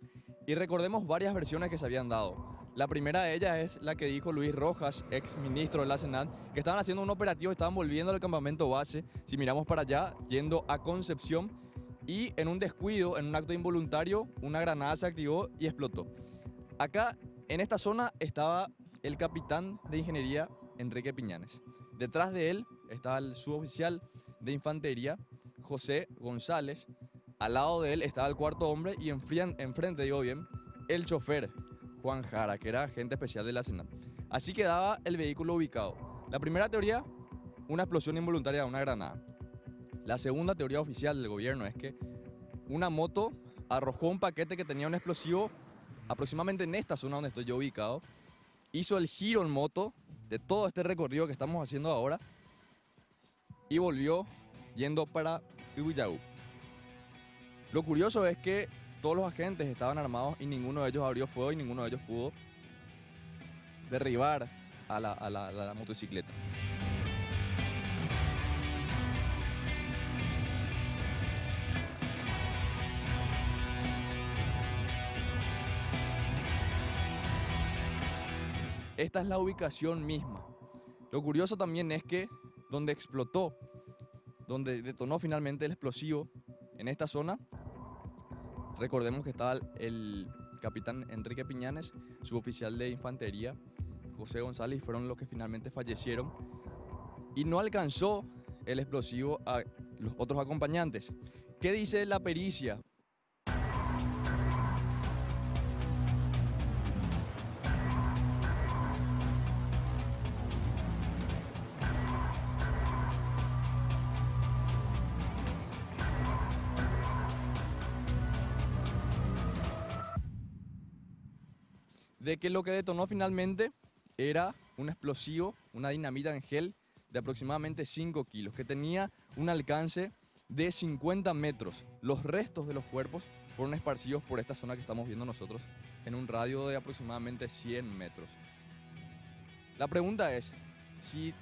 S3: Y recordemos varias versiones que se habían dado. La primera de ellas es la que dijo Luis Rojas, ex ministro de la SENAT, que estaban haciendo un operativo, estaban volviendo al campamento base, si miramos para allá, yendo a Concepción, y en un descuido, en un acto involuntario, una granada se activó y explotó. Acá, en esta zona, estaba el capitán de ingeniería Enrique Piñanes. Detrás de él estaba el suboficial de infantería José González. Al lado de él estaba el cuarto hombre y enfrente, digo bien, el chofer Juan Jara, que era agente especial de la SENAT. Así quedaba el vehículo ubicado. La primera teoría, una explosión involuntaria de una granada. La segunda teoría oficial del gobierno es que una moto arrojó un paquete que tenía un explosivo aproximadamente en esta zona donde estoy yo ubicado, hizo el giro en moto de todo este recorrido que estamos haciendo ahora y volvió yendo para Ubuyaú. Lo curioso es que todos los agentes estaban armados y ninguno de ellos abrió fuego y ninguno de ellos pudo derribar a la motocicleta. Esta es la ubicación misma. Lo curioso también es que donde explotó, donde detonó finalmente el explosivo, en esta zona, recordemos que estaba el capitán Enrique Piñanes, suboficial de infantería José González, y fueron los que finalmente fallecieron. Y no alcanzó el explosivo a los otros acompañantes. ¿Qué dice la pericia? De que lo que detonó finalmente era un explosivo, una dinamita en gel de aproximadamente 5 kilos, que tenía un alcance de 50 metros. Los restos de los cuerpos fueron esparcidos por esta zona que estamos viendo nosotros en un radio de aproximadamente 100 metros. La pregunta es si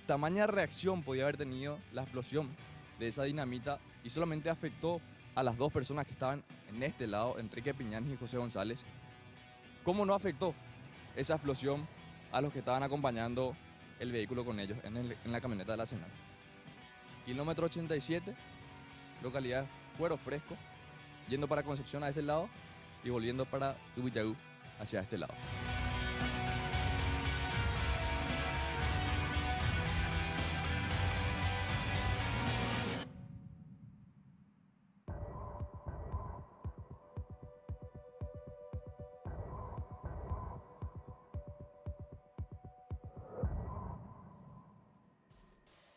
S3: tamaña reacción podía haber tenido la explosión de esa dinamita y solamente afectó a las 2 personas que estaban en este lado, Enrique Piñanes y José González. ¿Cómo no afectó esa explosión a los que estaban acompañando el vehículo con ellos en la camioneta de la SENAT? Kilómetro 87, localidad Cuero Fresco, yendo para Concepción a este lado y volviendo para Ubuyaú hacia este lado.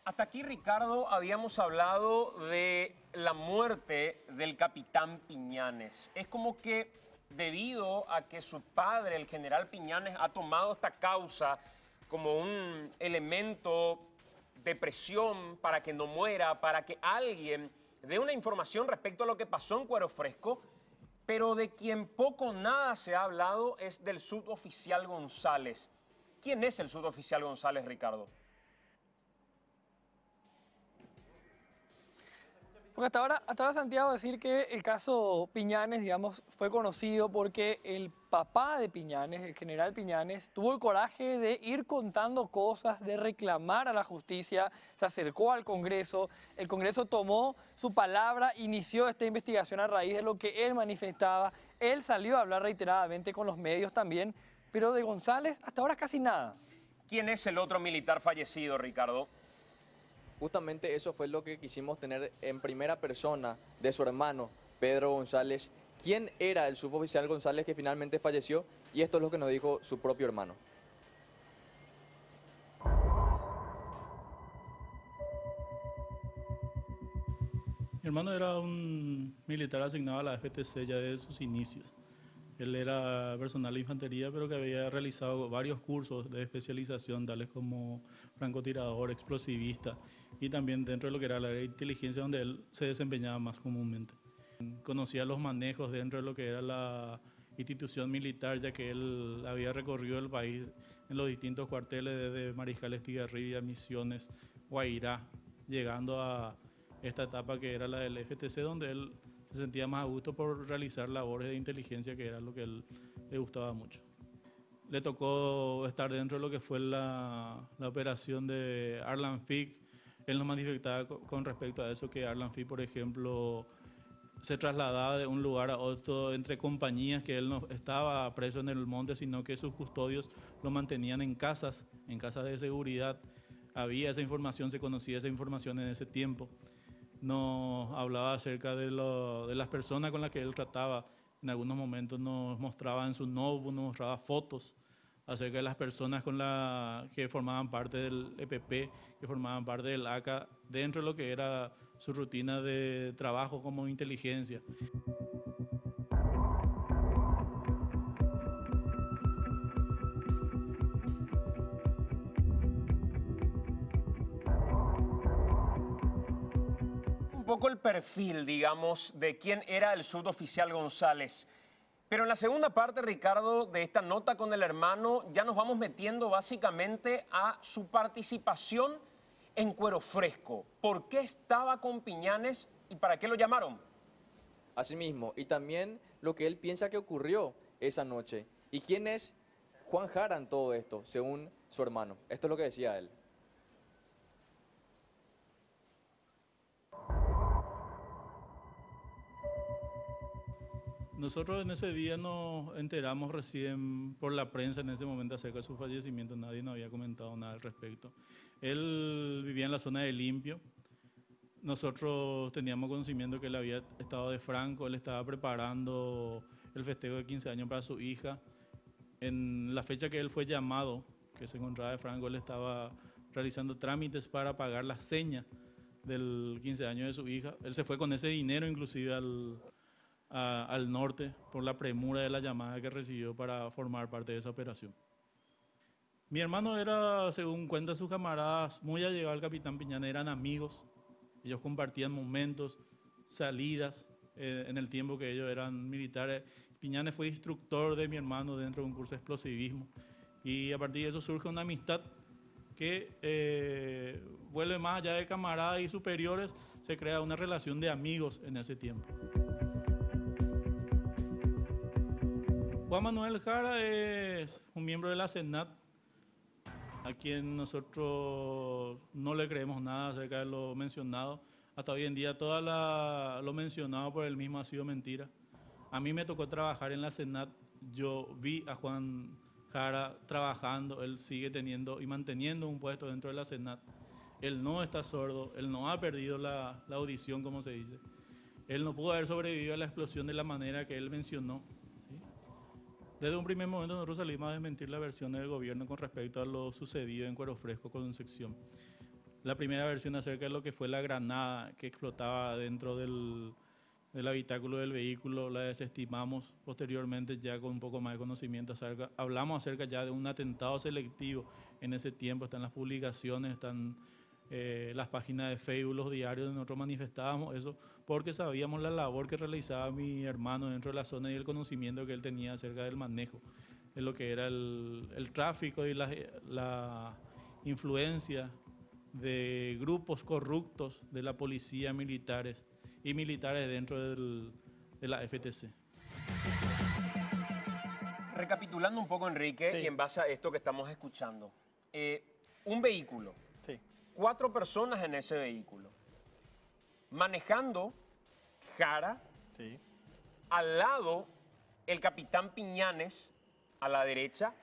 S1: Hasta aquí, Ricardo, habíamos hablado de la muerte del capitán Piñanes. Es como que debido a que su padre, el general Piñanes, ha tomado esta causa como un elemento de presión para que no muera, para que alguien dé una información respecto a lo que pasó en Cuero Fresco, pero de quien poco o nada se ha hablado es del suboficial González. ¿Quién es el suboficial González, Ricardo?
S2: Porque hasta ahora Santiago decir que el caso Piñanes, digamos, fue conocido porque el papá de Piñanes, el general Piñanes, tuvo el coraje de ir contando cosas, de reclamar a la justicia, se acercó al Congreso, el Congreso tomó su palabra, inició esta investigación a raíz de lo que él manifestaba, él salió a hablar reiteradamente con los medios también, pero de González hasta ahora casi nada.
S1: ¿Quién es el otro militar fallecido, Ricardo?
S3: Justamente eso fue lo que quisimos tener en primera persona de su hermano, Pedro González. ¿Quién era el suboficial González que finalmente falleció? Y esto es lo que nos dijo su propio hermano.
S6: Mi hermano era un militar asignado a la FTC ya desde sus inicios. Él era personal de infantería, pero que había realizado varios cursos de especialización, tales como francotirador, explosivista, y también dentro de lo que era la área de inteligencia, donde él se desempeñaba más comúnmente. Conocía los manejos dentro de lo que era la institución militar, ya que él había recorrido el país en los distintos cuarteles, desde Mariscal Estigarribia, Misiones, Guairá, llegando a esta etapa que era la del FTC, donde él se sentía más a gusto por realizar labores de inteligencia, que era lo que a él le gustaba mucho. Le tocó estar dentro de lo que fue la operación de Arlan Fick. Él nos manifestaba con respecto a eso, que Arlan Fick, por ejemplo, se trasladaba de un lugar a otro entre compañías, que él no estaba preso en el monte, sino que sus custodios lo mantenían en casas de seguridad. Había esa información, se conocía esa información en ese tiempo. Nos hablaba acerca de las personas con las que él trataba. En algunos momentos nos mostraba en su notebook, nos mostraba fotos acerca de las personas que formaban parte del EPP, que formaban parte del ACA, dentro de lo que era su rutina de trabajo como inteligencia.
S1: Un poco el perfil, digamos, de quién era el suboficial González. Pero en la segunda parte, Ricardo, de esta nota con el hermano, ya nos vamos metiendo básicamente a su participación en Cuero Fresco. ¿Por qué estaba con Piñanes y para qué lo llamaron?
S3: Asimismo, y también lo que él piensa que ocurrió esa noche. ¿Y quién es Juan Jara en todo esto, según su hermano? Esto es lo que decía él.
S6: Nosotros en ese día nos enteramos recién por la prensa en ese momento acerca de su fallecimiento. Nadie nos había comentado nada al respecto. Él vivía en la zona de Limpio. Nosotros teníamos conocimiento que él había estado de Franco. Él estaba preparando el festejo de 15 años para su hija. En la fecha que él fue llamado, que se encontraba de Franco, él estaba realizando trámites para pagar la seña del 15 años de su hija. Él se fue con ese dinero inclusive al norte por la premura de la llamada que recibió para formar parte de esa operación. Mi hermano era, según cuentan sus camaradas, muy allegado al capitán Piñanes, eran amigos, ellos compartían momentos, salidas en el tiempo que ellos eran militares. Piñanes fue instructor de mi hermano dentro de un curso de explosivismo y a partir de eso surge una amistad que vuelve más allá de camaradas y superiores, se crea una relación de amigos en ese tiempo. Juan Manuel Jara es un miembro de la SENAT, a quien nosotros no le creemos nada acerca de lo mencionado. Hasta hoy en día todo lo mencionado por él mismo ha sido mentira. A mí me tocó trabajar en la SENAT yo vi a Juan Jara trabajando, él sigue teniendo y manteniendo un puesto dentro de la Senat. Él no está sordo, él no ha perdido la audición, como se dice. Él no pudo haber sobrevivido a la explosión de la manera que él mencionó. ¿Sí? Desde un primer momento nosotros salimos a desmentir la versión del gobierno con respecto a lo sucedido en Cuero Fresco con Concepción. La primera versión acerca de lo que fue la granada que explotaba dentro del habitáculo del vehículo la desestimamos posteriormente ya con un poco más de conocimiento. Hablamos acerca ya de un atentado selectivo en ese tiempo, están las publicaciones, están las páginas de Facebook, los diarios donde nosotros manifestábamos eso, porque sabíamos la labor que realizaba mi hermano dentro de la zona y el conocimiento que él tenía acerca del manejo de lo que era el tráfico y la influencia de grupos corruptos de la policía, militares y militares dentro de la FTC.
S1: Recapitulando un poco, Enrique,
S2: Sí.
S1: y en base a esto que estamos escuchando, un vehículo,
S2: Sí.
S1: 4 personas en ese vehículo, manejando Jara,
S2: Sí.
S1: al lado el capitán Piñanes a la derecha,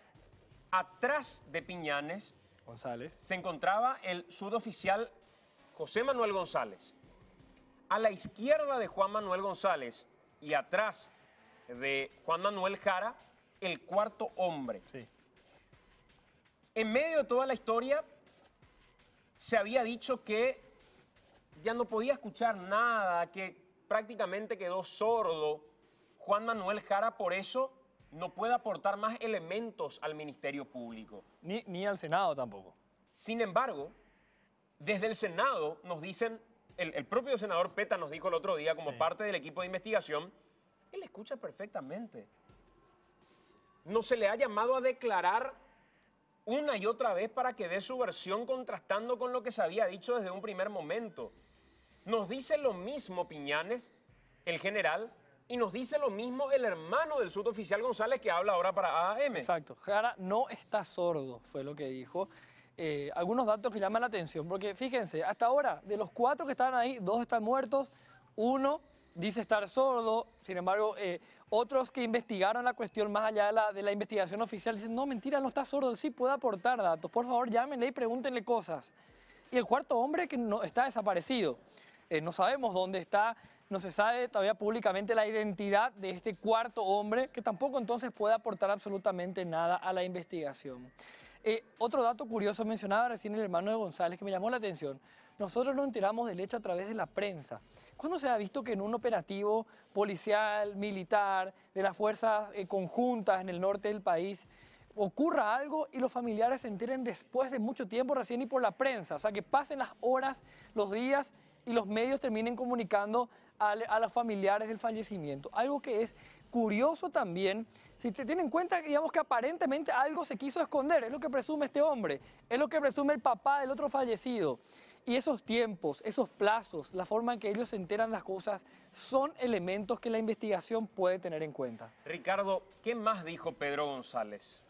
S1: atrás de Piñanes
S2: González.
S1: se encontraba el suboficial José Manuel González. A la izquierda de Juan Manuel González y atrás de Juan Manuel Jara, el cuarto hombre.
S2: Sí.
S1: En medio de toda la historia, se había dicho que ya no podía escuchar nada, que prácticamente quedó sordo. Juan Manuel Jara, por eso, no puede aportar más elementos al Ministerio Público.
S2: Ni al Senado tampoco.
S1: Sin embargo, desde el Senado nos dicen, el propio senador Peta nos dijo el otro día, como
S2: Sí.
S1: parte del equipo de investigación, él escucha perfectamente. No se le ha llamado a declarar una y otra vez para que dé su versión contrastando con lo que se había dicho desde un primer momento. Nos dice lo mismo Piñanes, el general, y nos dice lo mismo el hermano del suboficial González que habla ahora para AM.
S2: Exacto. Jara no está sordo, fue lo que dijo. Algunos datos que llaman la atención, porque fíjense, hasta ahora, de los 4 que estaban ahí, 2 están muertos, 1 dice estar sordo, sin embargo, otros que investigaron la cuestión más allá de la investigación oficial dicen, no, mentira, no está sordo, sí puede aportar datos, por favor llámenle y pregúntenle cosas. Y el cuarto hombre que no, está desaparecido, no sabemos dónde está, no se sabe todavía públicamente la identidad de este cuarto hombre, que tampoco entonces puede aportar absolutamente nada a la investigación. Otro dato curioso mencionaba recién el hermano de González que me llamó la atención. Nosotros nos enteramos del hecho a través de la prensa. ¿Cuándo se ha visto que en un operativo policial, militar, de las fuerzas conjuntas en el norte del país, ocurra algo y los familiares se enteren después de mucho tiempo recién y por la prensa? O sea, que pasen las horas, los días y los medios terminen comunicando a los familiares del fallecimiento. Algo que es curioso también, si se tiene en cuenta, digamos, que aparentemente algo se quiso esconder, es lo que presume este hombre, es lo que presume el papá del otro fallecido. Y esos tiempos, esos plazos, la forma en que ellos se enteran las cosas, son elementos que la investigación puede tener en cuenta.
S1: Ricardo, ¿qué más dijo Pedro González?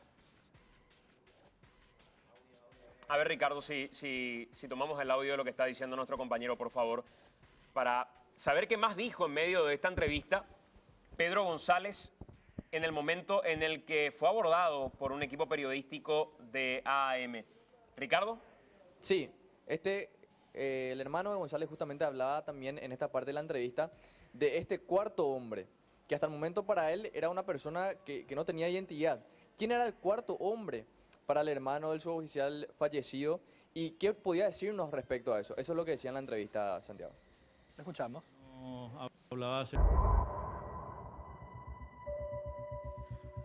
S1: A ver, Ricardo, si tomamos el audio de lo que está diciendo nuestro compañero, por favor, para saber qué más dijo en medio de esta entrevista Pedro González en el momento en el que fue abordado por un equipo periodístico de AM. ¿Ricardo?
S3: Sí, el hermano de González justamente hablaba también en esta parte de la entrevista de este cuarto hombre, que hasta el momento para él era una persona que no tenía identidad. ¿Quién era el cuarto hombre para el hermano del suboficial fallecido y qué podía decirnos respecto a eso? Eso es lo que decía en la entrevista, Santiago.
S2: Escuchamos.
S6: No, hablaba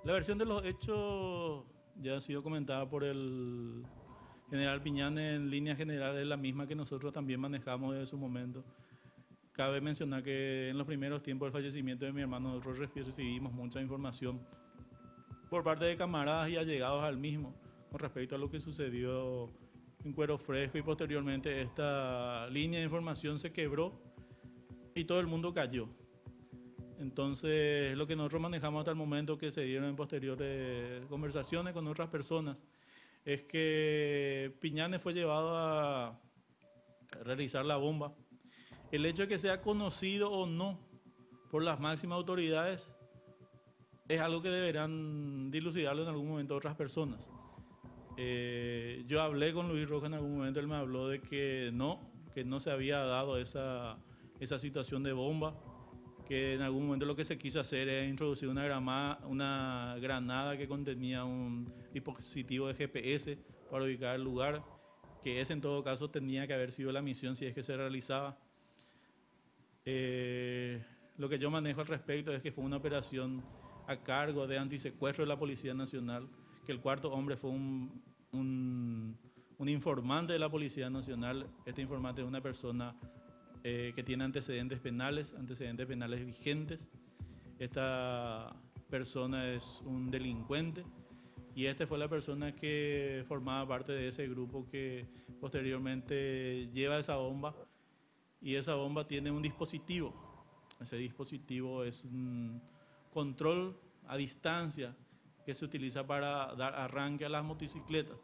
S6: la versión de los hechos ya ha sido comentada por el general Piñanes, en línea general es la misma que nosotros también manejamos desde su momento. Cabe mencionar que en los primeros tiempos del fallecimiento de mi hermano nosotros recibimos mucha información por parte de camaradas y allegados al mismo con respecto a lo que sucedió en Cuero Fresco y posteriormente esta línea de información se quebró y todo el mundo cayó. Entonces, lo que nosotros manejamos hasta el momento que se dieron en posteriores conversaciones con otras personas es que Piñanes fue llevado a realizar la bomba. El hecho de que sea conocido o no por las máximas autoridades es algo que deberán dilucidarlo en algún momento otras personas. Yo hablé con Luis Rojas en algún momento, él me habló de que no se había dado esa situación de bomba, que en algún momento lo que se quiso hacer era introducir una granada que contenía un dispositivo de GPS para ubicar el lugar, que ese en todo caso tenía que haber sido la misión si es que se realizaba. Lo que yo manejo al respecto es que fue una operación a cargo de antisecuestro de la Policía Nacional, que el cuarto hombre fue un informante de la Policía Nacional. Este informante es una persona que tiene antecedentes penales vigentes. Esta persona es un delincuente y esta fue la persona que formaba parte de ese grupo que posteriormente lleva esa bomba, y esa bomba tiene un dispositivo. Ese dispositivo es un control a distancia que se utiliza para dar arranque a las motocicletas,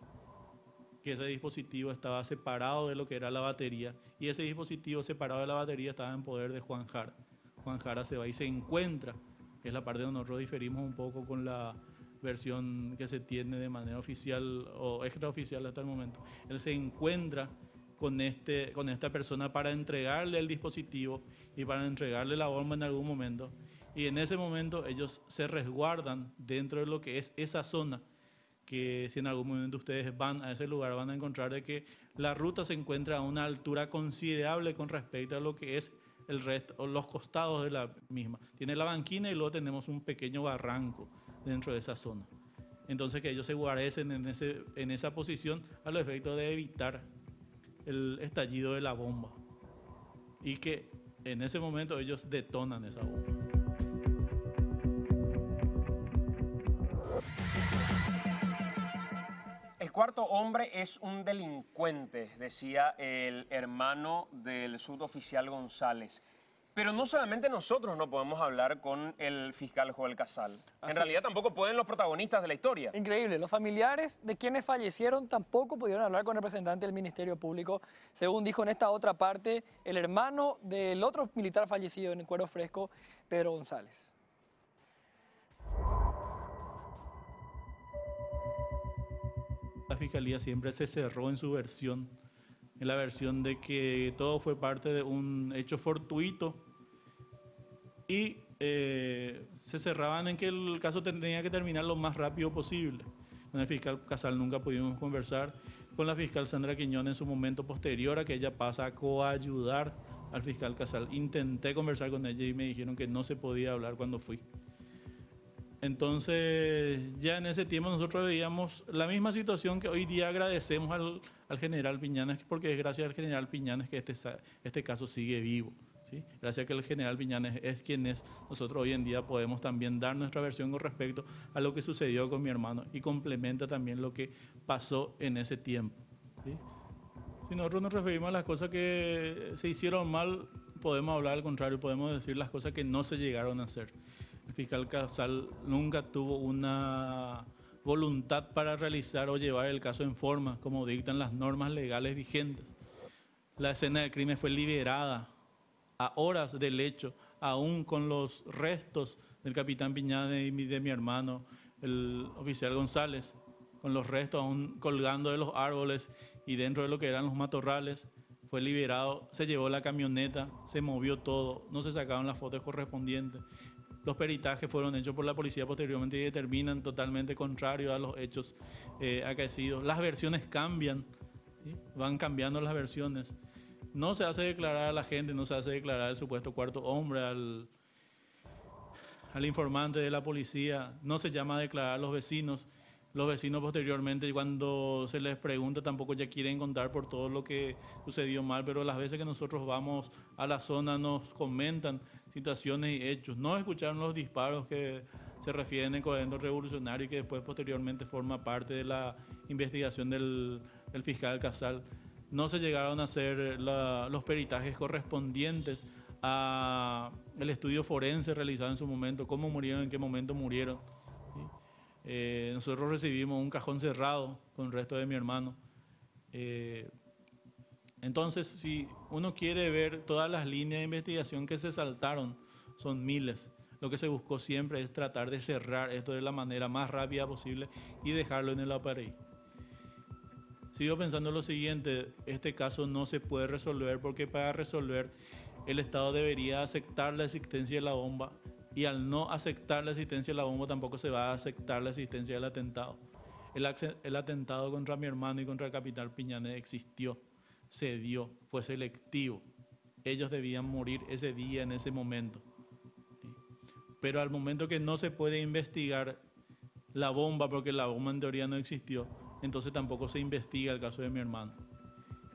S6: que ese dispositivo estaba separado de lo que era la batería, y ese dispositivo separado de la batería estaba en poder de Juan Jara. Juan Jara se va y se encuentra, que es la parte donde nosotros diferimos un poco con la versión que se tiene de manera oficial o extraoficial hasta el momento. Él se encuentra con esta persona para entregarle el dispositivo y para entregarle la bomba en algún momento, y en ese momento ellos se resguardan dentro de lo que es esa zona, que si en algún momento ustedes van a ese lugar van a encontrar de que la ruta se encuentra a una altura considerable con respecto a lo que es el resto, o los costados de la misma. Tiene la banquina y luego tenemos un pequeño barranco dentro de esa zona. Entonces que ellos se guarecen en esa posición a los efectos de evitar el estallido de la bomba, y que en ese momento ellos detonan esa bomba.
S1: El cuarto hombre es un delincuente, decía el hermano del suboficial González. Pero no solamente nosotros no podemos hablar con el fiscal Joel Casal. En realidad tampoco pueden los protagonistas de la historia.
S2: Increíble, los familiares de quienes fallecieron tampoco pudieron hablar con el representante del Ministerio Público, según dijo en esta otra parte el hermano del otro militar fallecido en el Cuero Fresco, Pedro González.
S6: La Fiscalía siempre se cerró en su versión, en la versión de que todo fue parte de un hecho fortuito, y se cerraban en que el caso tenía que terminar lo más rápido posible. Con el fiscal Casal nunca pudimos conversar, con la fiscal Sandra Quiñones en su momento posterior a que ella pasa a coayudar al fiscal Casal. Intenté conversar con ella y me dijeron que no se podía hablar cuando fui. Entonces, ya en ese tiempo nosotros veíamos la misma situación que hoy día agradecemos al general Piñanes, porque es gracias al general Piñanes que este caso sigue vivo, ¿sí? Gracias a que el general Piñanes es quien es, nosotros hoy en día podemos también dar nuestra versión con respecto a lo que sucedió con mi hermano, y complementa también lo que pasó en ese tiempo, ¿sí? Si nosotros nos referimos a las cosas que se hicieron mal, podemos hablar al contrario, podemos decir las cosas que no se llegaron a hacer. El fiscal Casal nunca tuvo una voluntad para realizar o llevar el caso en forma, como dictan las normas legales vigentes. La escena del crimen fue liberada a horas del hecho, aún con los restos del capitán Piñanes y de mi hermano, el oficial González, con los restos aún colgando de los árboles y dentro de lo que eran los matorrales. Fue liberado, se llevó la camioneta, se movió todo, no se sacaron las fotos correspondientes. Los peritajes fueron hechos por la policía posteriormente y determinan totalmente contrario a los hechos acaecidos. Las versiones cambian, ¿sí? Van cambiando las versiones. No se hace declarar a la gente, no se hace declarar al supuesto cuarto hombre, al informante de la policía, no se llama a declarar a los vecinos. Los vecinos posteriormente, cuando se les pregunta, tampoco ya quieren contar por todo lo que sucedió mal, pero las veces que nosotros vamos a la zona nos comentan situaciones y hechos. No escucharon los disparos que se refieren al Colegio Revolucionario y que después posteriormente forma parte de la investigación del fiscal Casal. No se llegaron a hacer los peritajes correspondientes al estudio forense realizado en su momento, cómo murieron, en qué momento murieron, ¿sí? Nosotros recibimos un cajón cerrado con el resto de mi hermano. Entonces, si uno quiere ver todas las líneas de investigación que se saltaron, son miles. Lo que se buscó siempre es tratar de cerrar esto de la manera más rápida posible y dejarlo en el aparey. Sigo pensando lo siguiente, este caso no se puede resolver porque para resolver el Estado debería aceptar la existencia de la bomba y al no aceptar la existencia de la bomba tampoco se va a aceptar la existencia del atentado. El atentado contra mi hermano y contra el capitán Piñanes existió, se dio, fue selectivo. Ellos debían morir ese día, en ese momento. Pero al momento que no se puede investigar la bomba, porque la bomba en teoría no existió, entonces tampoco se investiga el caso de mi hermano.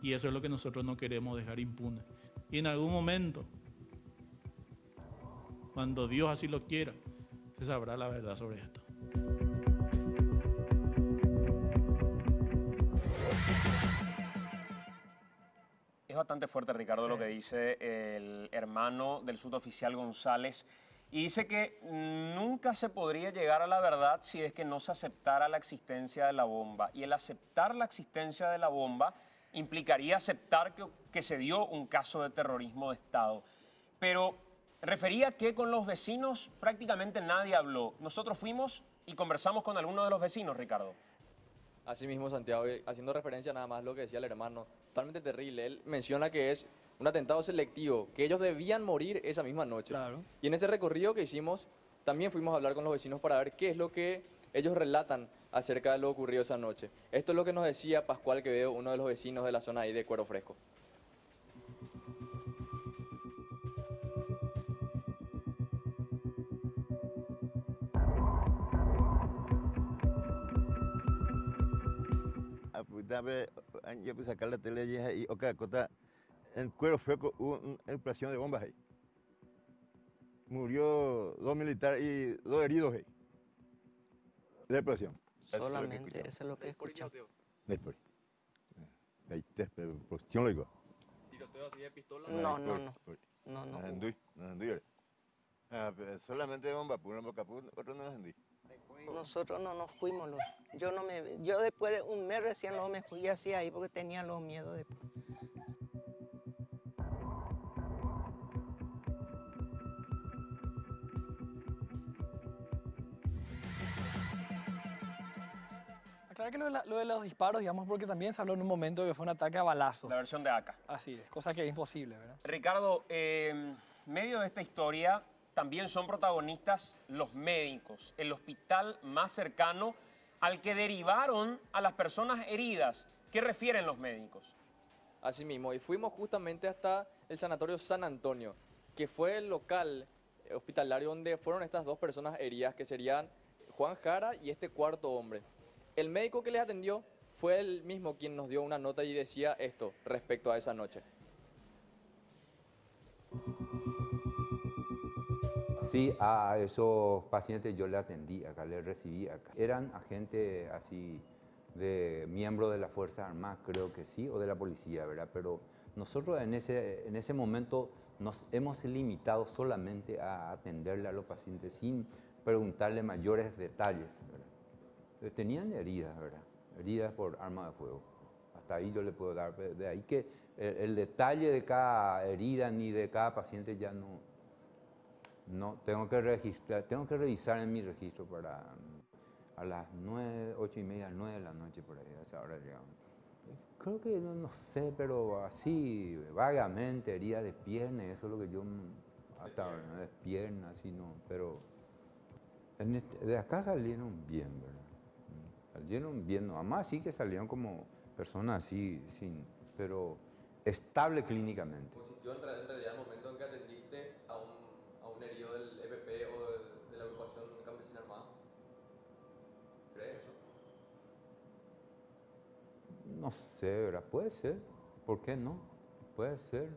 S6: Y eso es lo que nosotros no queremos dejar impune. Y en algún momento, cuando Dios así lo quiera, se sabrá la verdad sobre esto.
S1: Es bastante fuerte, Ricardo,
S2: Sí.
S1: lo que dice el hermano del suboficial González. Y dice que nunca se podría llegar a la verdad si es que no se aceptara la existencia de la bomba. Y el aceptar la existencia de la bomba implicaría aceptar que se dio un caso de terrorismo de Estado. Pero refería que con los vecinos prácticamente nadie habló. Nosotros fuimos y conversamos con algunos de los vecinos, Ricardo.
S3: Así mismo, Santiago, y haciendo referencia nada más a lo que decía el hermano, totalmente terrible. Él menciona que es un atentado selectivo, que ellos debían morir esa misma noche.
S2: Claro.
S3: Y en ese recorrido que hicimos, también fuimos a hablar con los vecinos para ver qué es lo que ellos relatan acerca de lo ocurrido esa noche. Esto es lo que nos decía Pascual Quevedo, uno de los vecinos de la zona ahí de Cuero Fresco.
S7: Apuntame, yo pues sacar la tele y otra cosa, en Cuero Fresco hubo una explosión de bombas ahí. Murió 2 militares y 2 heridos ahí. La explosión.
S8: Solamente eso es lo que escuchamos.
S7: Después. Ahí te explosión lo digo.
S3: ¿Tiroteo así de pistola?
S8: No.
S7: Nos andui. Solamente bomba pura, boca pura, otro no nos andui.
S8: Nosotros no nos fuimos. Yo después de un mes recién luego me fui así ahí porque tenía los miedos después.
S2: Aclarar que lo de los disparos, digamos, porque también se habló en un momento que fue un ataque a balazos.
S1: La versión de ACA.
S2: Así es, cosa que es imposible, ¿verdad?
S1: Ricardo, en medio de esta historia también son protagonistas los médicos, el hospital más cercano al que derivaron a las personas heridas. ¿Qué refieren los médicos?
S3: Así mismo, y fuimos justamente hasta el Sanatorio San Antonio, que fue el local hospitalario donde fueron estas dos personas heridas, que serían Juan Jara y este cuarto hombre. El médico que les atendió fue el mismo quien nos dio una nota y decía esto respecto a esa noche.
S9: Sí, a esos pacientes yo le atendí acá, le recibí acá. Eran agentes así de miembros de las Fuerzas Armadas, creo que sí, o de la policía, ¿verdad? Pero nosotros en ese momento nos hemos limitado solamente a atenderle a los pacientes sin preguntarle mayores detalles, ¿verdad? Tenían heridas, ¿verdad? Heridas por arma de fuego. Hasta ahí yo le puedo dar. De ahí que el detalle de cada herida ni de cada paciente ya no tengo que registrar, tengo que revisar en mi registro para a las 9, 8 y media, 9 de la noche por ahí, a esa hora llegamos. Creo que no sé, pero así vagamente, heridas de pierna, eso es lo que yo hasta ahora, ¿no? De pierna, así no, pero de acá salieron bien, ¿verdad? Salieron bien, además sí que salieron como personas así, pero estable clínicamente.
S3: ¿Consistió en realidad el momento en que atendiste a un herido del EPP o de la agrupación campesina armada? ¿Crees eso?
S9: No sé, ¿verdad? Puede ser, ¿por qué no? Puede ser.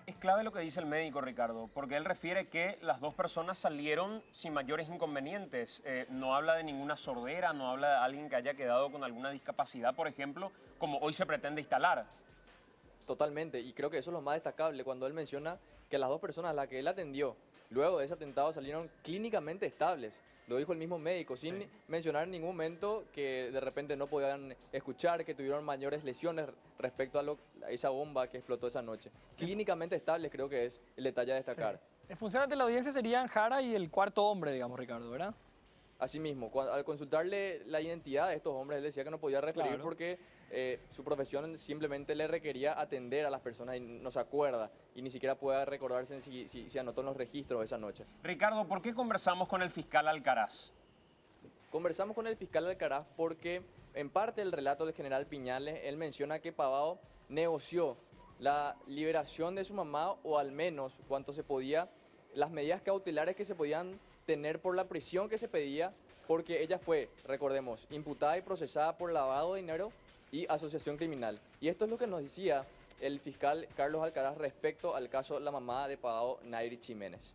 S1: Es clave lo que dice el médico, Ricardo, porque él refiere que las dos personas salieron sin mayores inconvenientes. No habla de ninguna sordera, no habla de alguien que haya quedado con alguna discapacidad, por ejemplo, como hoy se pretende instalar.
S3: Totalmente, y creo que eso es lo más destacable cuando él menciona que las dos personas a las que él atendió luego de ese atentado salieron clínicamente estables. Lo dijo el mismo médico, sin mencionar en ningún momento que de repente no podían escuchar, que tuvieron mayores lesiones respecto a esa bomba que explotó esa noche. Clínicamente estables creo que es el detalle a destacar.
S2: El funcionario de la audiencia serían Jara y el cuarto hombre, digamos, Ricardo, ¿verdad?
S3: Asimismo, al consultarle la identidad de estos hombres, él decía que no podía referir
S2: Claro.
S3: porque su profesión simplemente le requería atender a las personas y no se acuerda y ni siquiera puede recordarse si anotó en los registros esa noche.
S1: Ricardo, ¿por qué conversamos con el fiscal Alcaraz?
S3: Conversamos con el fiscal Alcaraz porque en parte del relato del general Piñales, él menciona que Pavao negoció la liberación de su mamá o al menos cuanto se podía, las medidas cautelares que se podían tener por la prisión que se pedía, porque ella fue, recordemos, imputada y procesada por lavado de dinero y asociación criminal. Y esto es lo que nos decía el fiscal Carlos Alcaraz respecto al caso de la mamá de Pavao, Nairi Jiménez.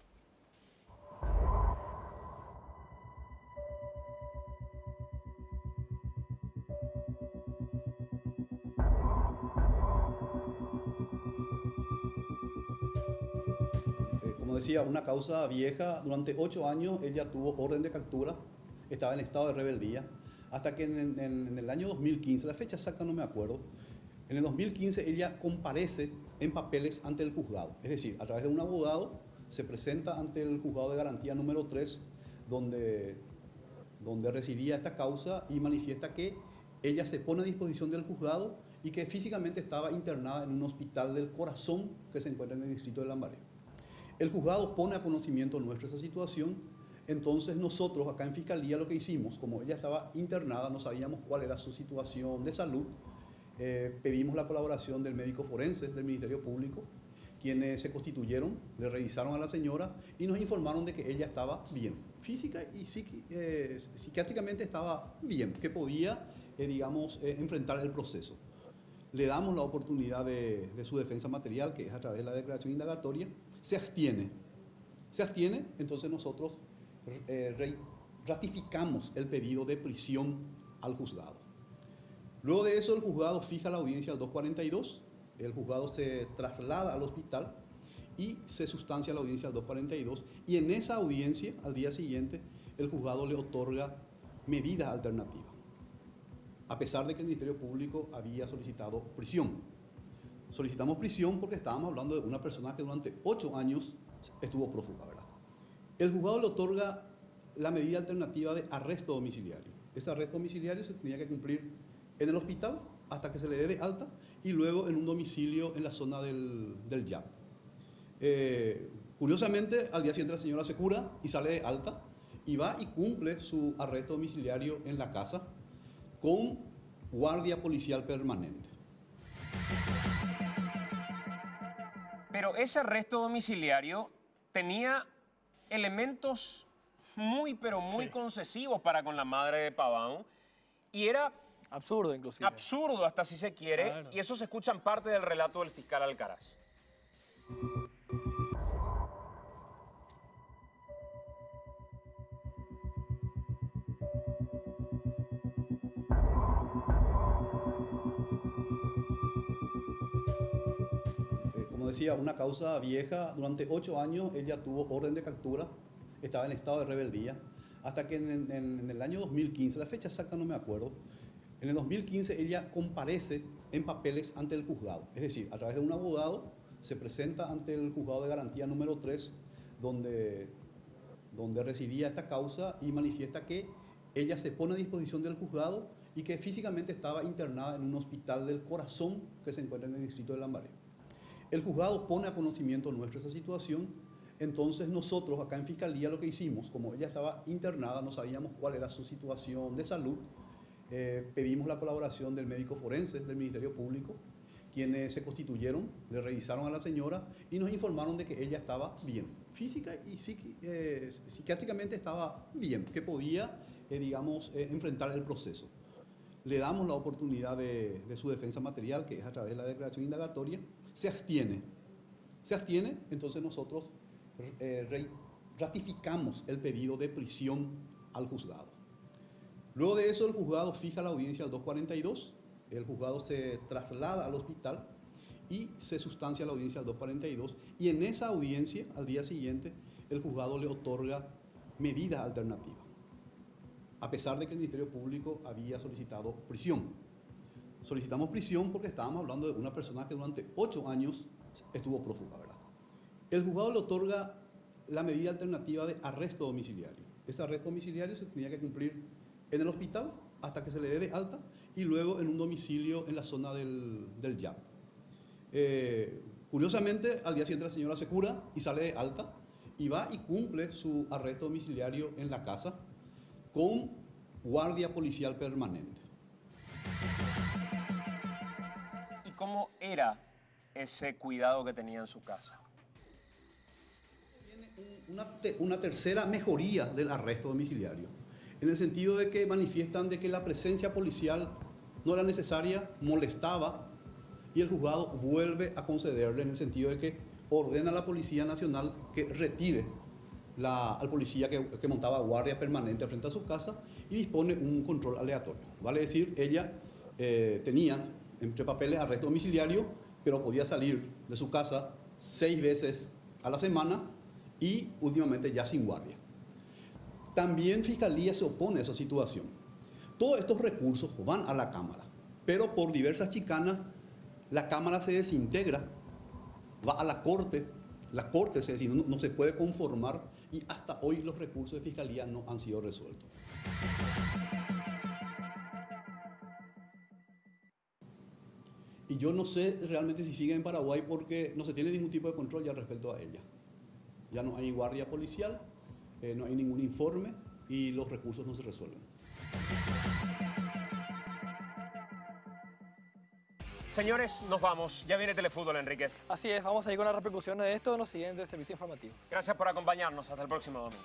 S10: Como decía, una causa vieja. Durante 8 años ella tuvo orden de captura, estaba en estado de rebeldía, hasta que en el año 2015, la fecha exacta no me acuerdo, en el 2015 ella comparece en papeles ante el juzgado. Es decir, a través de un abogado se presenta ante el juzgado de garantía número 3, donde residía esta causa, y manifiesta que ella se pone a disposición del juzgado y que físicamente estaba internada en un hospital del corazón que se encuentra en el distrito de Lambaré. El juzgado pone a conocimiento nuestro esa situación. Entonces nosotros acá en Fiscalía lo que hicimos, como ella estaba internada, no sabíamos cuál era su situación de salud, pedimos la colaboración del médico forense del Ministerio Público, quienes se constituyeron, le revisaron a la señora y nos informaron de que ella estaba bien, física y psiquiátricamente estaba bien, que podía, enfrentar el proceso. Le damos la oportunidad de su defensa material, que es a través de la declaración indagatoria. Se abstiene, entonces nosotros ratificamos el pedido de prisión al juzgado. Luego de eso el juzgado fija la audiencia al 242, el juzgado se traslada al hospital y se sustancia la audiencia al 242, y en esa audiencia, al día siguiente, el juzgado le otorga medidas alternativas, a pesar de que el Ministerio Público había solicitado prisión. Solicitamos prisión porque estábamos hablando de una persona que durante 8 años estuvo prófuga, ¿verdad? El juzgado le otorga la medida alternativa de arresto domiciliario. Ese arresto domiciliario se tenía que cumplir en el hospital hasta que se le dé de alta y luego en un domicilio en la zona del YAP. Curiosamente, al día siguiente la señora se cura y sale de alta y va y cumple su arresto domiciliario en la casa con guardia policial permanente.
S1: Pero ese arresto domiciliario tenía elementos muy, pero muy concesivos para con la madre de Pavao, y era
S2: absurdo, inclusive.
S1: Absurdo, hasta si se quiere, claro. Y eso se escucha en parte del relato del fiscal Alcaraz.
S10: Como decía, una causa vieja. Durante 8 años ella tuvo orden de captura, estaba en estado de rebeldía, hasta que en el año 2015, la fecha exacta no me acuerdo, en el 2015 ella comparece en papeles ante el juzgado. Es decir, a través de un abogado se presenta ante el juzgado de garantía número 3, donde residía esta causa, y manifiesta que ella se pone a disposición del juzgado y que físicamente estaba internada en un hospital del corazón que se encuentra en el distrito de Lambaré. El juzgado pone a conocimiento nuestro esa situación. Entonces nosotros acá en Fiscalía lo que hicimos, como ella estaba internada, no sabíamos cuál era su situación de salud, pedimos la colaboración del médico forense del Ministerio Público, quienes se constituyeron, le revisaron a la señora y nos informaron de que ella estaba bien, física y psiquiátricamente estaba bien, que podía, enfrentar el proceso. Le damos la oportunidad de su defensa material, que es a través de la declaración indagatoria. Se abstiene, entonces nosotros ratificamos el pedido de prisión al juzgado. Luego de eso el juzgado fija la audiencia al 242, el juzgado se traslada al hospital y se sustancia la audiencia al 242, y en esa audiencia, al día siguiente, el juzgado le otorga medidas alternativas, a pesar de que el Ministerio Público había solicitado prisión. Solicitamos prisión porque estábamos hablando de una persona que durante 8 años estuvo prófuga, ¿verdad? El juzgado le otorga la medida alternativa de arresto domiciliario. Ese arresto domiciliario se tenía que cumplir en el hospital hasta que se le dé de alta y luego en un domicilio en la zona del YAP. Curiosamente, al día siguiente la señora se cura y sale de alta y va y cumple su arresto domiciliario en la casa con guardia policial permanente.
S1: ¿Y cómo era ese cuidado que tenía en su casa?
S10: Viene una tercera mejoría del arresto domiciliario, en el sentido de que manifiestan de que la presencia policial no era necesaria, molestaba, y el juzgado vuelve a concederle en el sentido de que ordena a la Policía Nacional que retire al policía que montaba guardia permanente frente a su casa y dispone un control aleatorio. Vale decir, ella tenía entre papeles arresto domiciliario, pero podía salir de su casa 6 veces a la semana y últimamente ya sin guardia. También Fiscalía se opone a esa situación. Todos estos recursos van a la Cámara, pero por diversas chicanas la Cámara se desintegra, va a la Corte se decide, no se puede conformar y hasta hoy los recursos de Fiscalía no han sido resueltos. Y yo no sé realmente si sigue en Paraguay porque no se tiene ningún tipo de control ya respecto a ella. Ya no hay guardia policial, no hay ningún informe y los recursos no se resuelven.
S1: Señores, nos vamos. Ya viene Telefútbol, Enrique.
S2: Así es, vamos a ir con las repercusiones de esto en los siguientes servicios informativos.
S1: Gracias por acompañarnos. Hasta el próximo domingo.